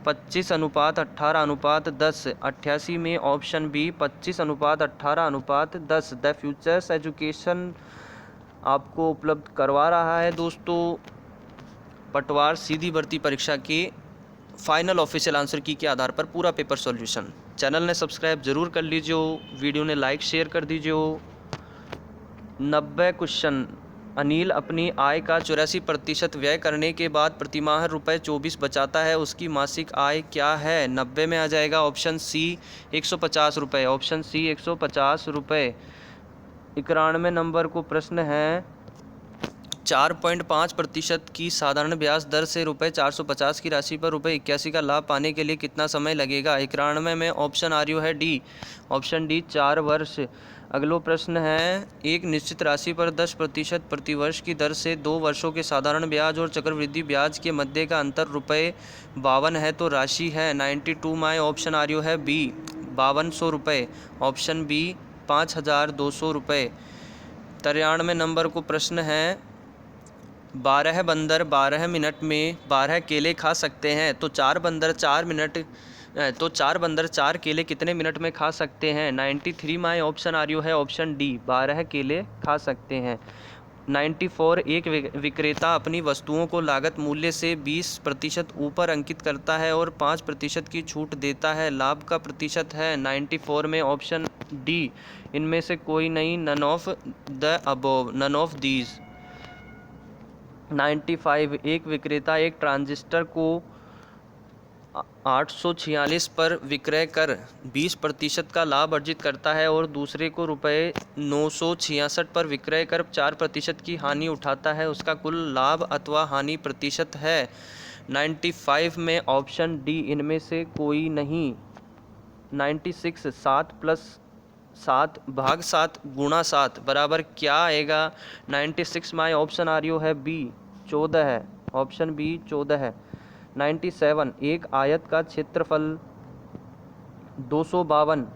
25:18:10। 88 में option B 25:18:10 the futures Education आपको उपलब्ध करवा रहा है दोस्तों पटवार सीधी भर्ती परीक्षा के फाइनल ऑफिशियल आंसर की के आधार पर पूरा पेपर सॉल्यूशन। चैनल ने सब्सक्राइब जरूर कर लीजिए, वीडियो ने लाइक शेयर कर दीजिए। 90 क्वेश्चन अनिल अपनी आय का 84% व्यय करने के बाद प्रतिमाह ₹24 बचाता है, उसकी मासिक आय क्या है? 90 में आ जाएगा ऑप्शन सी 150 रुपये, ऑप्शन सी 150 रुपये। 91 नंबर को प्रश्न है 4.5% की साधारण ब्याज दर से ₹450 की राशि पर ₹81 का लाभ पाने के लिए कितना समय लगेगा? 91 में ऑप्शन आर यू है डी, ऑप्शन डी 4 वर्ष। अगला प्रश्न है एक निश्चित राशि पर 10% प्रतिवर्ष की दर से 2 वर्षों के साधारण ब्याज और चक्रवृद्धि ब्याज के मध्य का अंतर ₹52 है, तो राशि है 92 में ऑप्शन आर यू है बी 5200 रुपये, ऑप्शन बी 5200 रुपये। 93 नंबर को प्रश्न है 12 बंदर 12 मिनट में 12 केले खा सकते हैं, तो 4 बंदर 4 केले कितने मिनट में खा सकते हैं? 93 में ऑप्शन आर यू है ऑप्शन डी 12 केले खा सकते हैं। 94 एक विक्रेता अपनी वस्तुओं को लागत मूल्य से 20% ऊपर अंकित करता है और 5% की छूट देता है, लाभ का प्रतिशत है। 94 में ऑप्शन डी इनमें से कोई नहीं, none of the above, none of these. 95 एक विक्रेता एक ट्रांजिस्टर को 846 पर विक्रय कर 20% का लाभ अर्जित करता है और दूसरे को ₹966 पर विक्रय कर 4% की हानि उठाता है, उसका कुल लाभ अथवा हानि प्रतिशत है। 95 में ऑप्शन डी इनमें से कोई नहीं। 96 7 + 7 भाग 7 गुणा 7 बराबर क्या आएगा? 96 में ऑप्शन आर यू है बी 14 है, ऑप्शन बी 14 है। 97 एक आयत का क्षेत्रफल 252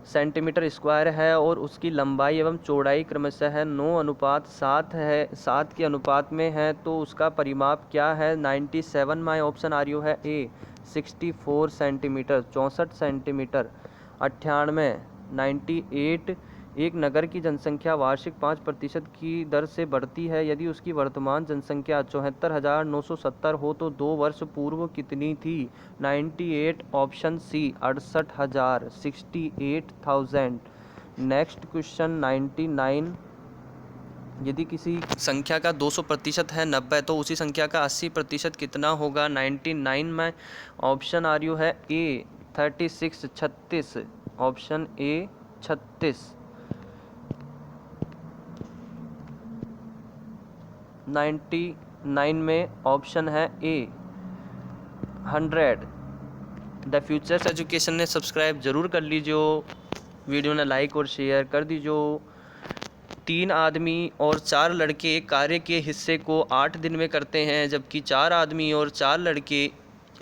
सेंटीमीटर स्क्वायर है और उसकी लंबाई एवं चौड़ाई क्रमशः 9:7 है, 7 के अनुपात में है, तो उसका परिमाप क्या है? 97 में ऑप्शन आर यू है ए 64 सेंटीमीटर, 64 सेंटीमीटर। 98 एक नगर की जनसंख्या वार्षिक 5% की दर से बढ़ती है, यदि उसकी वर्तमान जनसंख्या 74,970 हो तो 2 वर्ष पूर्व कितनी थी? 98 ऑप्शन सी 68,000, 68,000। नेक्स्ट क्वेश्चन 99 यदि किसी संख्या का 200% है 90, तो उसी संख्या का 80% कितना होगा 99 में? ऑप्शन आर यू है ए 36 36, ऑप्शन ए 36। 99 में ऑप्शन है ए 100। द फ्यूचर्स एजुकेशन ने सब्सक्राइब जरूर कर लीजिए, वीडियो ने लाइक और शेयर कर दीजिए। 3 आदमी और 4 लड़के कार्य के हिस्से को 8 दिन में करते हैं, जबकि 4 आदमी और 4 लड़के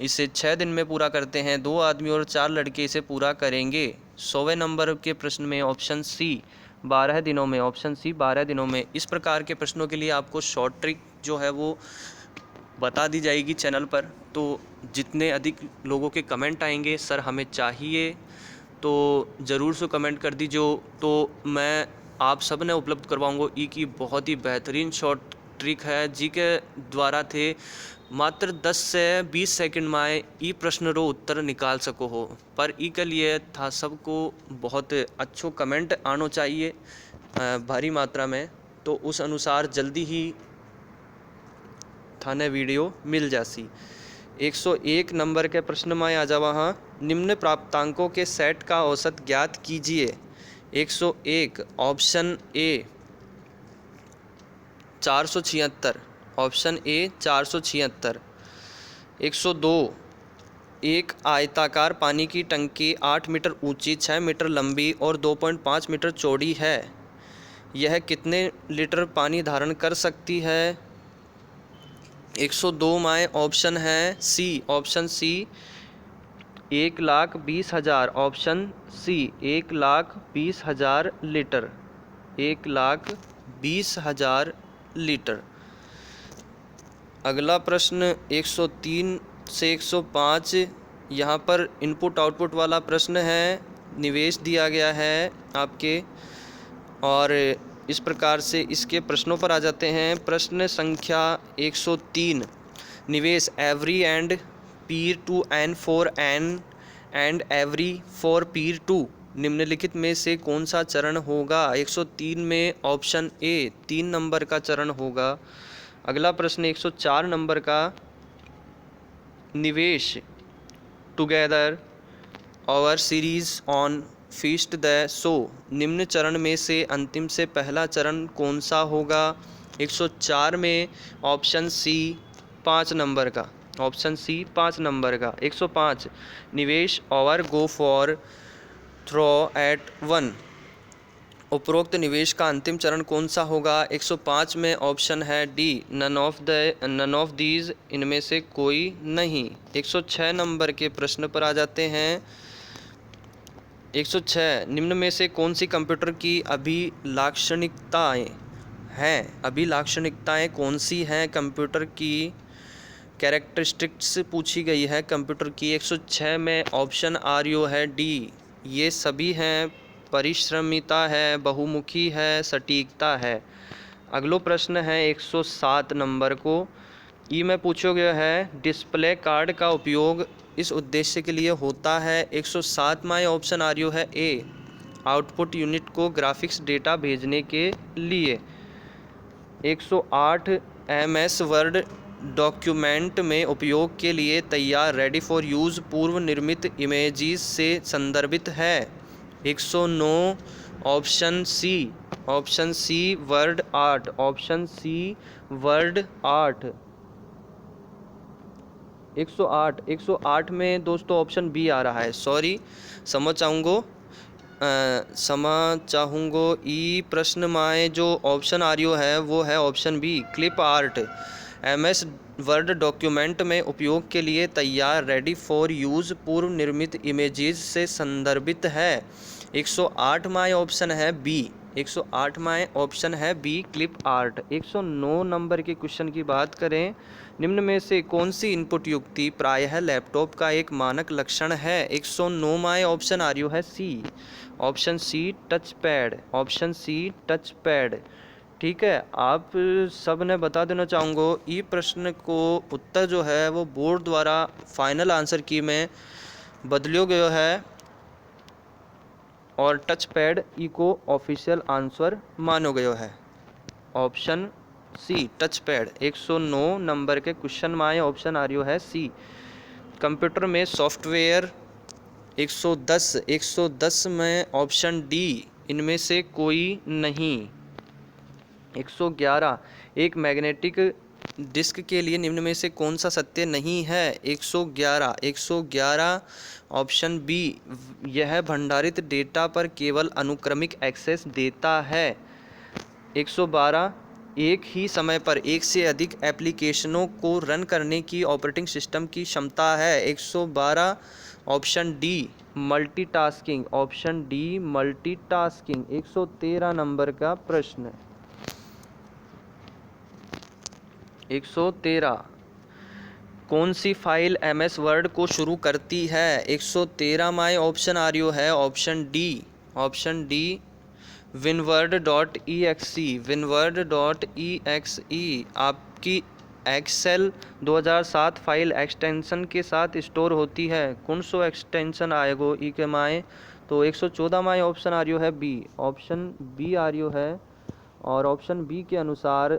इसे 6 दिन में पूरा करते हैं। 2 आदमी और 4 लड़के इसे पूरा करेंगे। 100वें नंबर के प्रश्न में ऑप्शन सी 12 दिनों में, ऑप्शन सी 12 दिनों में। इस प्रकार के प्रश्नों के लिए आपको शॉर्ट ट्रिक जो है वो बता दी जाएगी चैनल पर। तो जितने अधिक लोगों के कमेंट आएंगे सर हमें चाहिए, तो ज़रूर से कमेंट कर दीजिए, तो मैं आप सब ने उपलब्ध करवाऊँगा। ई की बहुत ही बेहतरीन शॉर्ट ट्रिक है, जी के द्वारा थे मात्र 10 से 20 सेकंड में ई प्रश्न रो उत्तर निकाल सको हो। पर ई के लिए था सबको बहुत अच्छो कमेंट आना चाहिए भारी मात्रा में, तो उस अनुसार जल्दी ही थाने वीडियो मिल जासी। 101 नंबर के प्रश्न में आ जावा। हाँ, निम्न प्राप्तांकों के सेट का औसत ज्ञात कीजिए। 101 ऑप्शन ए 476, ऑप्शन ए 476। 102 एक आयताकार पानी की टंकी 8 मीटर ऊंची, 6 मीटर लंबी और 2.5 मीटर चौड़ी है। यह कितने लीटर पानी धारण कर सकती है? 102 में ऑप्शन है C, option C 1,20,000, option C 1,20,000 litre, 1,20,000 litre. अगला प्रश्न 103 से 105, यहाँ पर इनपुट आउटपुट वाला प्रश्न है। निवेश दिया गया है आपके, और इस प्रकार से इसके प्रश्नों पर आ जाते हैं। प्रश्न संख्या 103, निवेश every and peer to N for N and every for peer to निम्नलिखित में से कौन सा चरण होगा? 103 में ऑप्शन ए 3 नंबर का चरण होगा। अगला प्रश्न 104 नंबर का, निवेश टुगेदर और series on feast the show निम्न चरण में से अंतिम से पहला चरण कौन सा होगा? 104 में ऑप्शन सी 5 नंबर का, ऑप्शन सी 5 नंबर का। 105 निवेश और गो फॉर थ्रो एट 1 उपरोक्त निवेश का अंतिम चरण कौन सा होगा? 105 में ऑप्शन है डी नन ऑफ दीज, इनमें से कोई नहीं। 106 नंबर के प्रश्न पर आ जाते हैं। 106 निम्न में से कौन सी कंप्यूटर की अभिलाक्षणिकताएं हैं? अभिलाक्षणिकताएं कौन सी हैं? कंप्यूटर की कैरेक्टरिस्टिक्स पूछी गई है कंप्यूटर की। 106 में ऑप्शन आर यू है डी, ये सभी हैं। परिश्रमिता है, बहुमुखी है, सटीकता है। अगलो प्रश्न है 107 नंबर को, ई में पूछा गया है डिस्प्ले कार्ड का उपयोग इस उद्देश्य के लिए होता है। 107 में ऑप्शन आर यू है ए आउटपुट यूनिट को ग्राफिक्स डेटा भेजने के लिए। 108 MS वर्ड डॉक्यूमेंट में उपयोग के लिए तैयार रेडी फॉर यूज़ पूर्व निर्मित इमेजेस से संदर्भित है। 109 option C word art, option C word art. 108 में दोस्तों ऑप्शन बी आ रहा है, सॉरी समझ चाहूँगो ई प्रश्न में जो ऑप्शन आ रही है वो है option B clip art. MS Word document में उपयोग के लिए तैयार रेडी फॉर यूज़ पूर्व निर्मित इमेजेस से संदर्भित है। 108 में ऑप्शन है बी, 108 में ऑप्शन है बी क्लिप आर्ट। 109 नंबर के क्वेश्चन की बात करें, निम्न में से कौन सी इनपुट युक्ति प्रायः लैपटॉप का एक मानक लक्षण है? 109 में ऑप्शन आ रही है C, option C touch pad, option C touch pad. ठीक है, आप सब ने बता देना चाहूँगा ई प्रश्न को उत्तर जो है वो बोर्ड द्वारा फाइनल आंसर की में बदलियो गयो है, और टच पैड ई को ऑफिशियल आंसर मानो गयो है। Option C touch pad. 109 number के क्वेश्चन में आए ऑप्शन आ रही है सी। कंप्यूटर में सॉफ्टवेयर 110 में ऑप्शन डी इनमें से कोई नहीं। 111 एक मैग्नेटिक डिस्क के लिए निम्न में से कौन सा सत्य नहीं है। 111 ऑप्शन बी यह भंडारित डेटा पर केवल अनुक्रमिक एक्सेस देता है। 112 एक ही समय पर एक से अधिक एप्लीकेशनों को रन करने की ऑपरेटिंग सिस्टम की क्षमता है। 112 option D multitasking. Option D multitasking. 113 number का प्रश्न। 113 कौन सी फाइल MS वर्ड को शुरू करती है। 113 में ऑप्शन आ रही है ऑप्शन डी winword.exe। winword.exe आपकी एक्सेल 2007 फाइल एक्सटेंशन के साथ स्टोर होती है। कौन सो एक्सटेंशन आएगो ई के माए, तो 114 माए ऑप्शन आ रही है बी। ऑप्शन बी आ रही है और ऑप्शन बी के अनुसार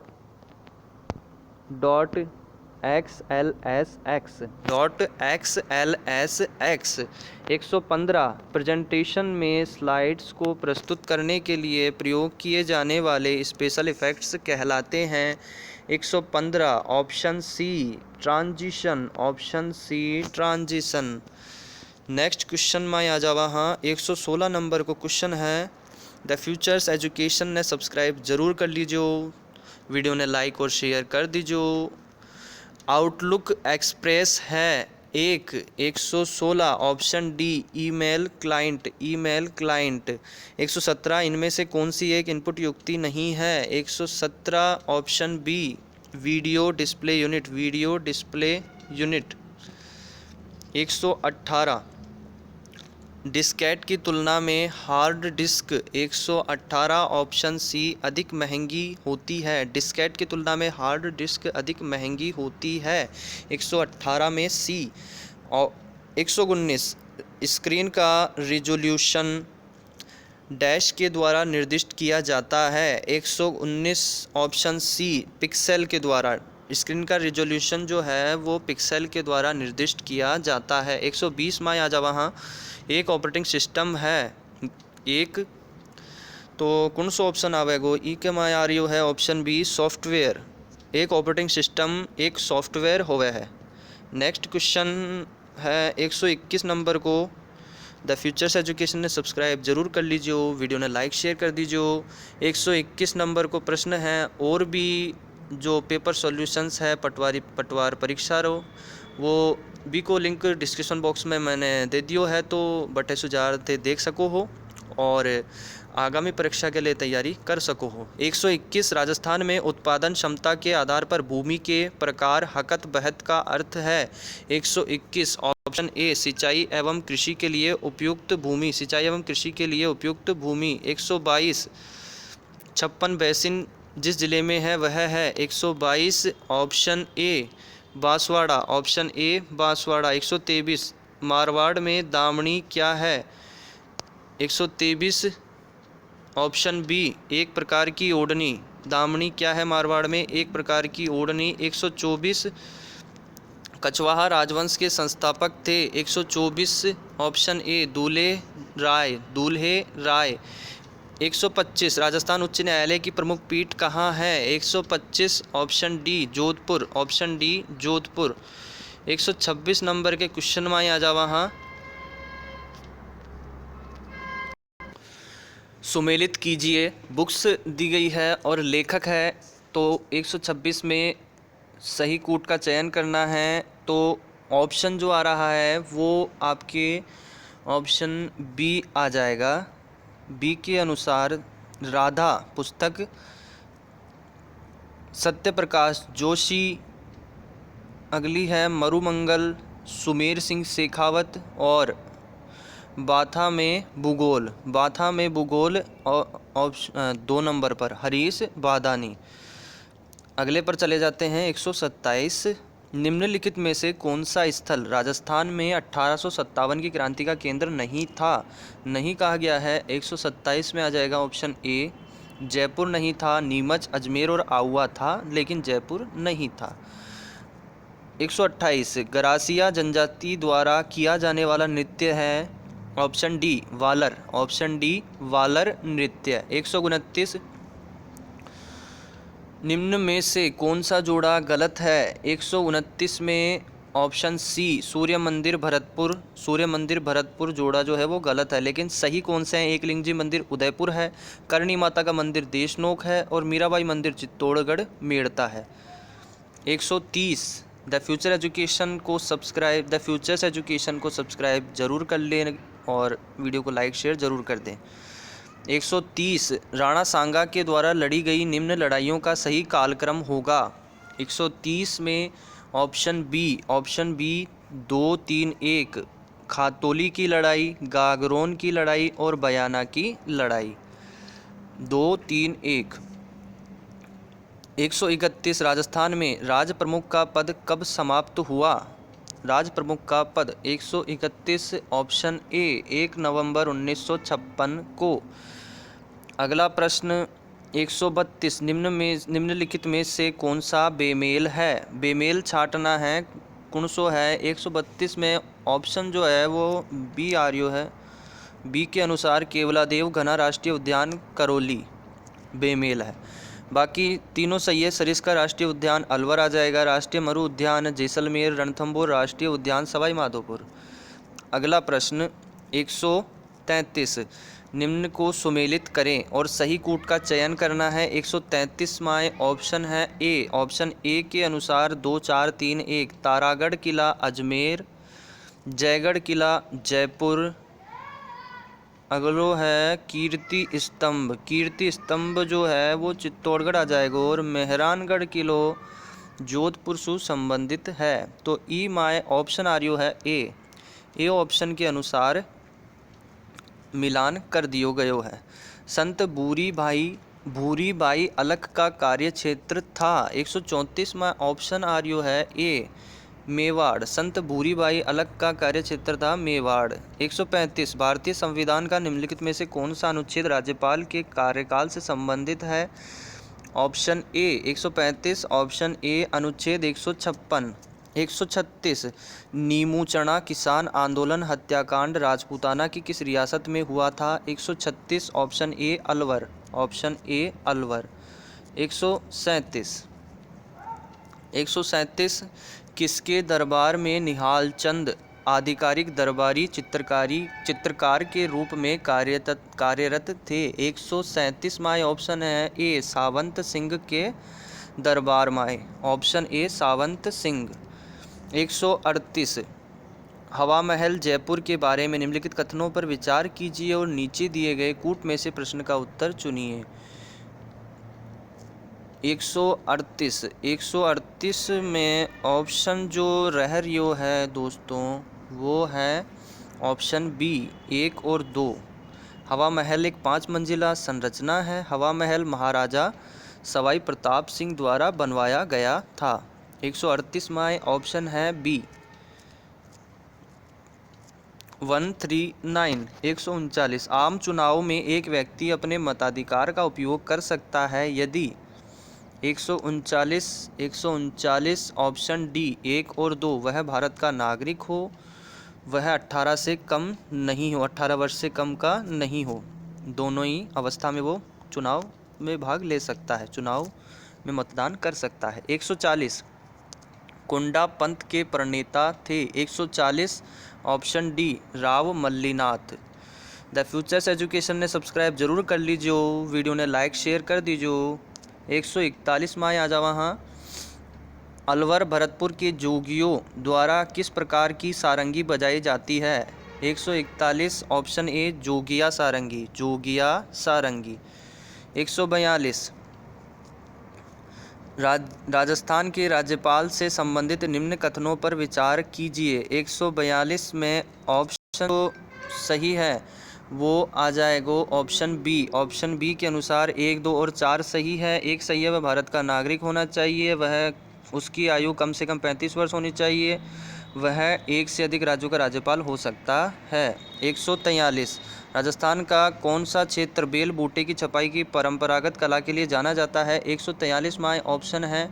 .xlsx। 115 प्रेजेंटेशन में स्लाइड्स को प्रस्तुत करने के लिए प्रयोग किए जाने वाले स्पेशल इफ़ेक्ट्स कहलाते हैं। 115 option C transition. Option C transition. Next question में आ जावा। हाँ 116 नंबर को क्वेश्चन है। द फ्यूचर्स एजुकेशन ने सब्सक्राइब जरूर कर लीजिए, वीडियो ने लाइक और शेयर कर दीजिए। आउटलुक एक्सप्रेस है 116 ऑप्शन डी ईमेल क्लाइंट। 117 इनमें से कौन सी एक इनपुट युक्ति नहीं है। 117 option B video display unit. 118 diskette की तुलना में हार्ड डिस्क। 118 ऑप्शन सी अधिक महंगी होती है। डिस्केट की तुलना में हार्ड डिस्क अधिक महंगी होती है। 118 में सी। और 119 स्क्रीन का रिजोल्यूशन डैश के द्वारा निर्दिष्ट किया जाता है। 119 ऑप्शन सी पिक्सेल के द्वारा। स्क्रीन का रिजोल्यूशन जो है वो पिक्सेल के द्वारा निर्दिष्ट किया जाता है। 120 में आ जा वहाँ एक ऑपरेटिंग सिस्टम है एक, तो कौन सा ऑप्शन आवेगो ई के में आ रही है ऑप्शन बी सॉफ्टवेयर। एक ऑपरेटिंग सिस्टम एक सॉफ्टवेयर होवे है। नेक्स्ट क्वेश्चन है 121 नंबर को। द फ्यूचर्स एजुकेशन ने सब्सक्राइब जरूर कर लीजिए, वीडियो ने लाइक शेयर कर दीजिए। 121 नंबर को प्रश्न है और भी जो पेपर सॉल्यूशंस है पटवार परीक्षा रो वो भी को लिंक डिस्क्रिप्शन बॉक्स में मैंने दे दियो है, तो बटे सुझाव थे देख सको हो और आगामी परीक्षा के लिए तैयारी कर सको हो। 121 राजस्थान में उत्पादन क्षमता के आधार पर भूमि के प्रकार हकत बहत का अर्थ है। 121 ऑप्शन ए सिंचाई एवं कृषि के लिए उपयुक्त भूमि। 122 56 बेसिन जिस जिले में है वह है। 122 option A Banswara. Option A Banswara. 123 Marwar में दामनी क्या है। 123 ऑप्शन बी एक प्रकार की ओढ़नी। दामनी क्या है मारवाड़ में, एक प्रकार की ओढ़नी। 124 कछवाहा राजवंश के संस्थापक थे। 124 ऑप्शन ए दूल्हे राय। 125 राजस्थान उच्च न्यायालय की प्रमुख पीठ कहाँ है। 125 option D Jodhpur. Option D Jodhpur. 126 number के क्वेश्चन में आ जावा। हाँ सुमेलित कीजिए, बुक्स दी गई है और लेखक है, तो 126 में सही कूट का चयन करना है। तो ऑप्शन जो आ रहा है वो आपके ऑप्शन बी आ जाएगा। बी के अनुसार राधा पुस्तक सत्यप्रकाश जोशी। अगली है मरुमंगल सुमेर सिंह शेखावत और बाथा में भूगोल और ऑप्शन 2 नंबर पर हरीश बादानी। अगले पर चले जाते हैं 127 निम्नलिखित में से कौन सा स्थल राजस्थान में 1857 की क्रांति का केंद्र नहीं था। नहीं कहा गया है। 127 में आ जाएगा ऑप्शन ए जयपुर नहीं था, नीमच, अजमेर और आऊआ था, लेकिन जयपुर नहीं था। 128 गरासिया जनजाति द्वारा किया जाने वाला नृत्य है, ऑप्शन डी वालर, ऑप्शन डी वालर नृत्य। 129 निम्न में से कौन सा जोड़ा गलत है? 129 में ऑप्शन सी सूर्य मंदिर भरतपुर जोड़ा जो है वो गलत है, लेकिन सही कौन से हैं? एकलिंगजी मंदिर उदयपुर है, करणी माता का मंदिर देशनोक है और मीराबाई मंदिर चित्तौड़गढ़ मेड़ता है। 130 द फ्यूचर्स एजुकेशन को सब्सक्राइब जरूर कर लें और वीडियो को लाइक शेयर जरूर कर दें। 130 राणा सांगा के द्वारा लड़ी गई निम्न लड़ाइयों का सही कालक्रम होगा। 130 में ऑप्शन बी 2-3-1 खातोली की लड़ाई, गागरोन की लड़ाई और बयाना की लड़ाई। 2-3-1 131 राजस्थान में राज प्रमुख का पद कब समाप्त हुआ? राज प्रमुख का पद 131 ऑप्शन ए 1 नवंबर 1956 को। अगला प्रश्न 132 निम्नलिखित में से कौन सा बेमेल है? बेमेल छांटना है, कुणसो है। 132 में ऑप्शन जो है वो बी आर्यो है। बी के अनुसार केवलादेव घना राष्ट्रीय उद्यान करौली बेमेल है। बाकी तीनों सही है। सरिस्का राष्ट्रीय उद्यान अलवर आ जाएगा, राष्ट्रीय मरु उद्यान जैसलमेर, रणथंभौर राष्ट्रीय उद्यान सवाई माधोपुर। अगला प्रश्न 133 निम्न को सुमेलित करें और सही कूट का चयन करना है। 133 में ऑप्शन है ए, ऑप्शन ए के अनुसार 2-4-3-1 तारागढ़ किला अजमेर, जयगढ़ किला जयपुर। अगलो है कीर्ति स्तंभ जो है वो चित्तौड़गढ़ आ जाएगा और मेहरानगढ़ किलो जोधपुर से संबंधित है। तो ई माय ऑप्शन आर्यो है ए ऑप्शन के अनुसार मिलान कर दियो गयो है। संत भूरी बाई अलख का कार्य क्षेत्र था। 134 में ऑप्शन आर्यो है ए मेवाड़, संत भूरीबाई अलख का कार्य क्षेत्र था मेवाड़। 135 भारतीय संविधान का निम्नलिखित में से कौन सा अनुच्छेद राज्यपाल के कार्यकाल से संबंधित है? ऑप्शन ए 135 ऑप्शन ए अनुच्छेद 156। 136 नीमूचना किसान आंदोलन हत्याकांड राजपूताना की किस रियासत में हुआ था? 136 option A Alwar, option A Alwar. 137 किसके दरबार में निहाल चंद आधिकारिक दरबारी चित्रकार के रूप में कार्यरत थे? 137 माय ऑप्शन है ए सावंत सिंह के दरबार में, ऑप्शन ए सावंत सिंह। 138 हवा महल जयपुर के बारे में निम्नलिखित कथनों पर विचार कीजिए और नीचे दिए गए कूट में से प्रश्न का उत्तर चुनिए। 138 में ऑप्शन जो रह रियो है दोस्तों वो है ऑप्शन बी 1 और 2। हवा महल एक 5 मंजिला संरचना है। हवा महल महाराजा सवाई प्रताप सिंह द्वारा बनवाया गया था। 138 में ऑप्शन है बी 139। 139 आम चुनाव में एक व्यक्ति अपने मताधिकार का उपयोग कर सकता है यदि 139 ऑप्शन डी 1 और 2 वह भारत का नागरिक हो, वह 18 से कम नहीं हो, 18 वर्ष से कम का नहीं हो, दोनों ही अवस्था में वो चुनाव में भाग ले सकता है, चुनाव में मतदान कर सकता है। 140 कुंडा पंथ के प्रणेता थे। 140 option D Rao Mallinath. The futures education ने सब्सक्राइब जरूर कर लीजिए, वीडियो ने लाइक शेयर कर दीजिए। 141 में आ जा वहाँ अलवर भरतपुर के जोगियों द्वारा किस प्रकार की सारंगी बजाई जाती है? 141 ऑप्शन ए जोगिया सारंगी, जोगिया सारंगी। 142 राजस्थान के राज्यपाल से संबंधित निम्न कथनों पर विचार कीजिए। 142 में ऑप्शन जो सही है वो आ जाएगा ऑप्शन बी के अनुसार 1, 2 और 4 सही है। एक सही है, वह भारत का नागरिक होना चाहिए, वह उसकी आयु कम से कम 35 वर्ष होनी चाहिए, वह एक से अधिक राज्यों का राज्यपाल हो सकता है। 143 राजस्थान का कौन सा क्षेत्र बेल बूटे की छपाई की परंपरागत कला के लिए जाना जाता है। 143 माय ऑप्शन है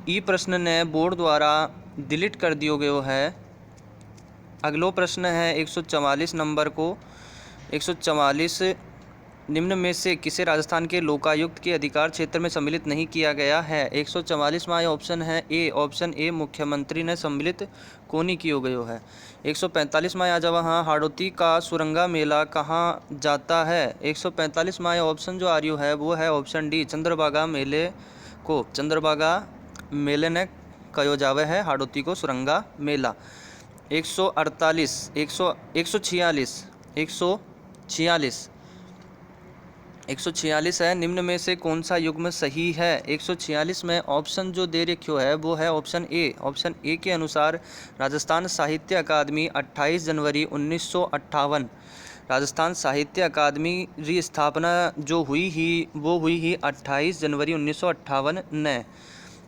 ई प्रश्न ने बोर्ड द्वारा डिलीट कर दियो गयो है। अगलो प्रश्न है 144 नंबर को। 144 निम्न में से किसे राजस्थान के लोकायुक्त के अधिकार क्षेत्र में सम्मिलित नहीं किया गया है। 144 में ऑप्शन है ए। ऑप्शन ए मुख्यमंत्री ने सम्मिलित कोनी कियो गयो है। 145 में आ जावा हाँ हाड़ौती का सुरंगा मेला कहाँ जाता है। 145 में ऑप्शन जो आ रही है वो है ऑप्शन डी। चंद्रभागा मेले को चंद्रभागा मेले ने कयो जावे है हाड़ौती को सुरंगा मेला। 146 146 है निम्न में से कौन सा युग्म सही है। 146 में ऑप्शन जो दे रखियो है वो है ऑप्शन ए। ऑप्शन ए के अनुसार राजस्थान साहित्य अकादमी 28 जनवरी 1958 राजस्थान साहित्य अकादमी की स्थापना जो हुई ही 28 जनवरी 1958 ने।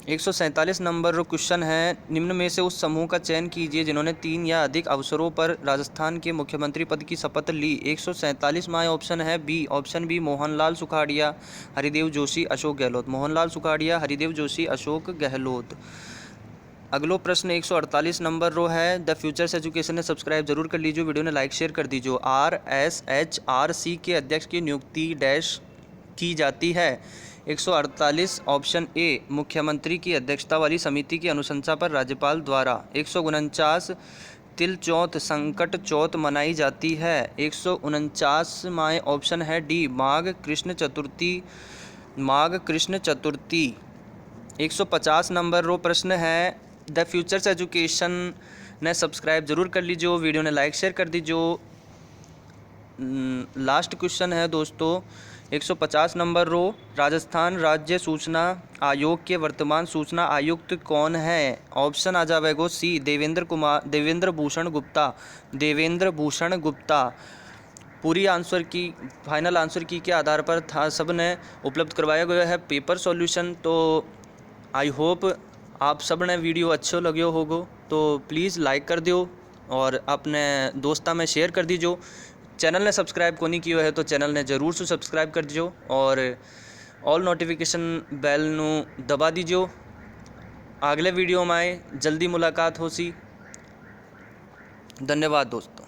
147 नंबर क्वेश्चन है निम्न में से उस समूह का चयन कीजिए जिन्होंने 3 या अधिक अवसरों पर राजस्थान के मुख्यमंत्री पद की शपथ ली। 147 में ऑप्शन है B. Option B Mohanlal Sukhadia, Haridev Joshi, Ashok Gehlot. Mohanlal Sukhadia, Haridev Joshi, Ashok Gehlot. अगलो प्रश्न 148 नंबर रो है द फ्यूचर्स एजुकेशन ने सब्सक्राइब जरूर कर लीजिए, वीडियो ने लाइक शेयर कर दीजिए। RSHRC के अध्यक्ष की नियुक्ति डैश की जाती है। 148 ऑप्शन ए मुख्यमंत्री की अध्यक्षता वाली समिति की अनुशंसा पर राज्यपाल द्वारा। 149 तिल चौथ संकट चौथ मनाई जाती है। 149 में ऑप्शन है डी माघ कृष्ण चतुर्थी। 150 नंबर रो प्रश्न है द फ्यूचर्स एजुकेशन ने सब्सक्राइब जरूर कर लीजिए, वीडियो ने लाइक शेयर कर दीजिए। लास्ट क्वेश्चन है दोस्तों 150 नंबर रो राजस्थान राज्य सूचना आयोग के वर्तमान सूचना आयुक्त कौन है। ऑप्शन आ जाएगा सी देवेंद्र भूषण गुप्ता। पूरी आंसर की फाइनल आंसर की के आधार पर था सब ने उपलब्ध करवाया गया है पेपर सॉल्यूशन। तो आई होप आप सब ने वीडियो अच्छो लग्यो होगो तो प्लीज़ लाइक कर दियो और अपने दोस्ता में शेयर कर दीजिए। चैनल ने सब्सक्राइब को नहीं किया है तो चैनल ने ज़रूर से सब्सक्राइब कर दीजिए और ऑल नोटिफिकेशन बेल नू दबा दीजिए। अगले वीडियो में जल्दी मुलाकात हो सी। धन्यवाद दोस्तों।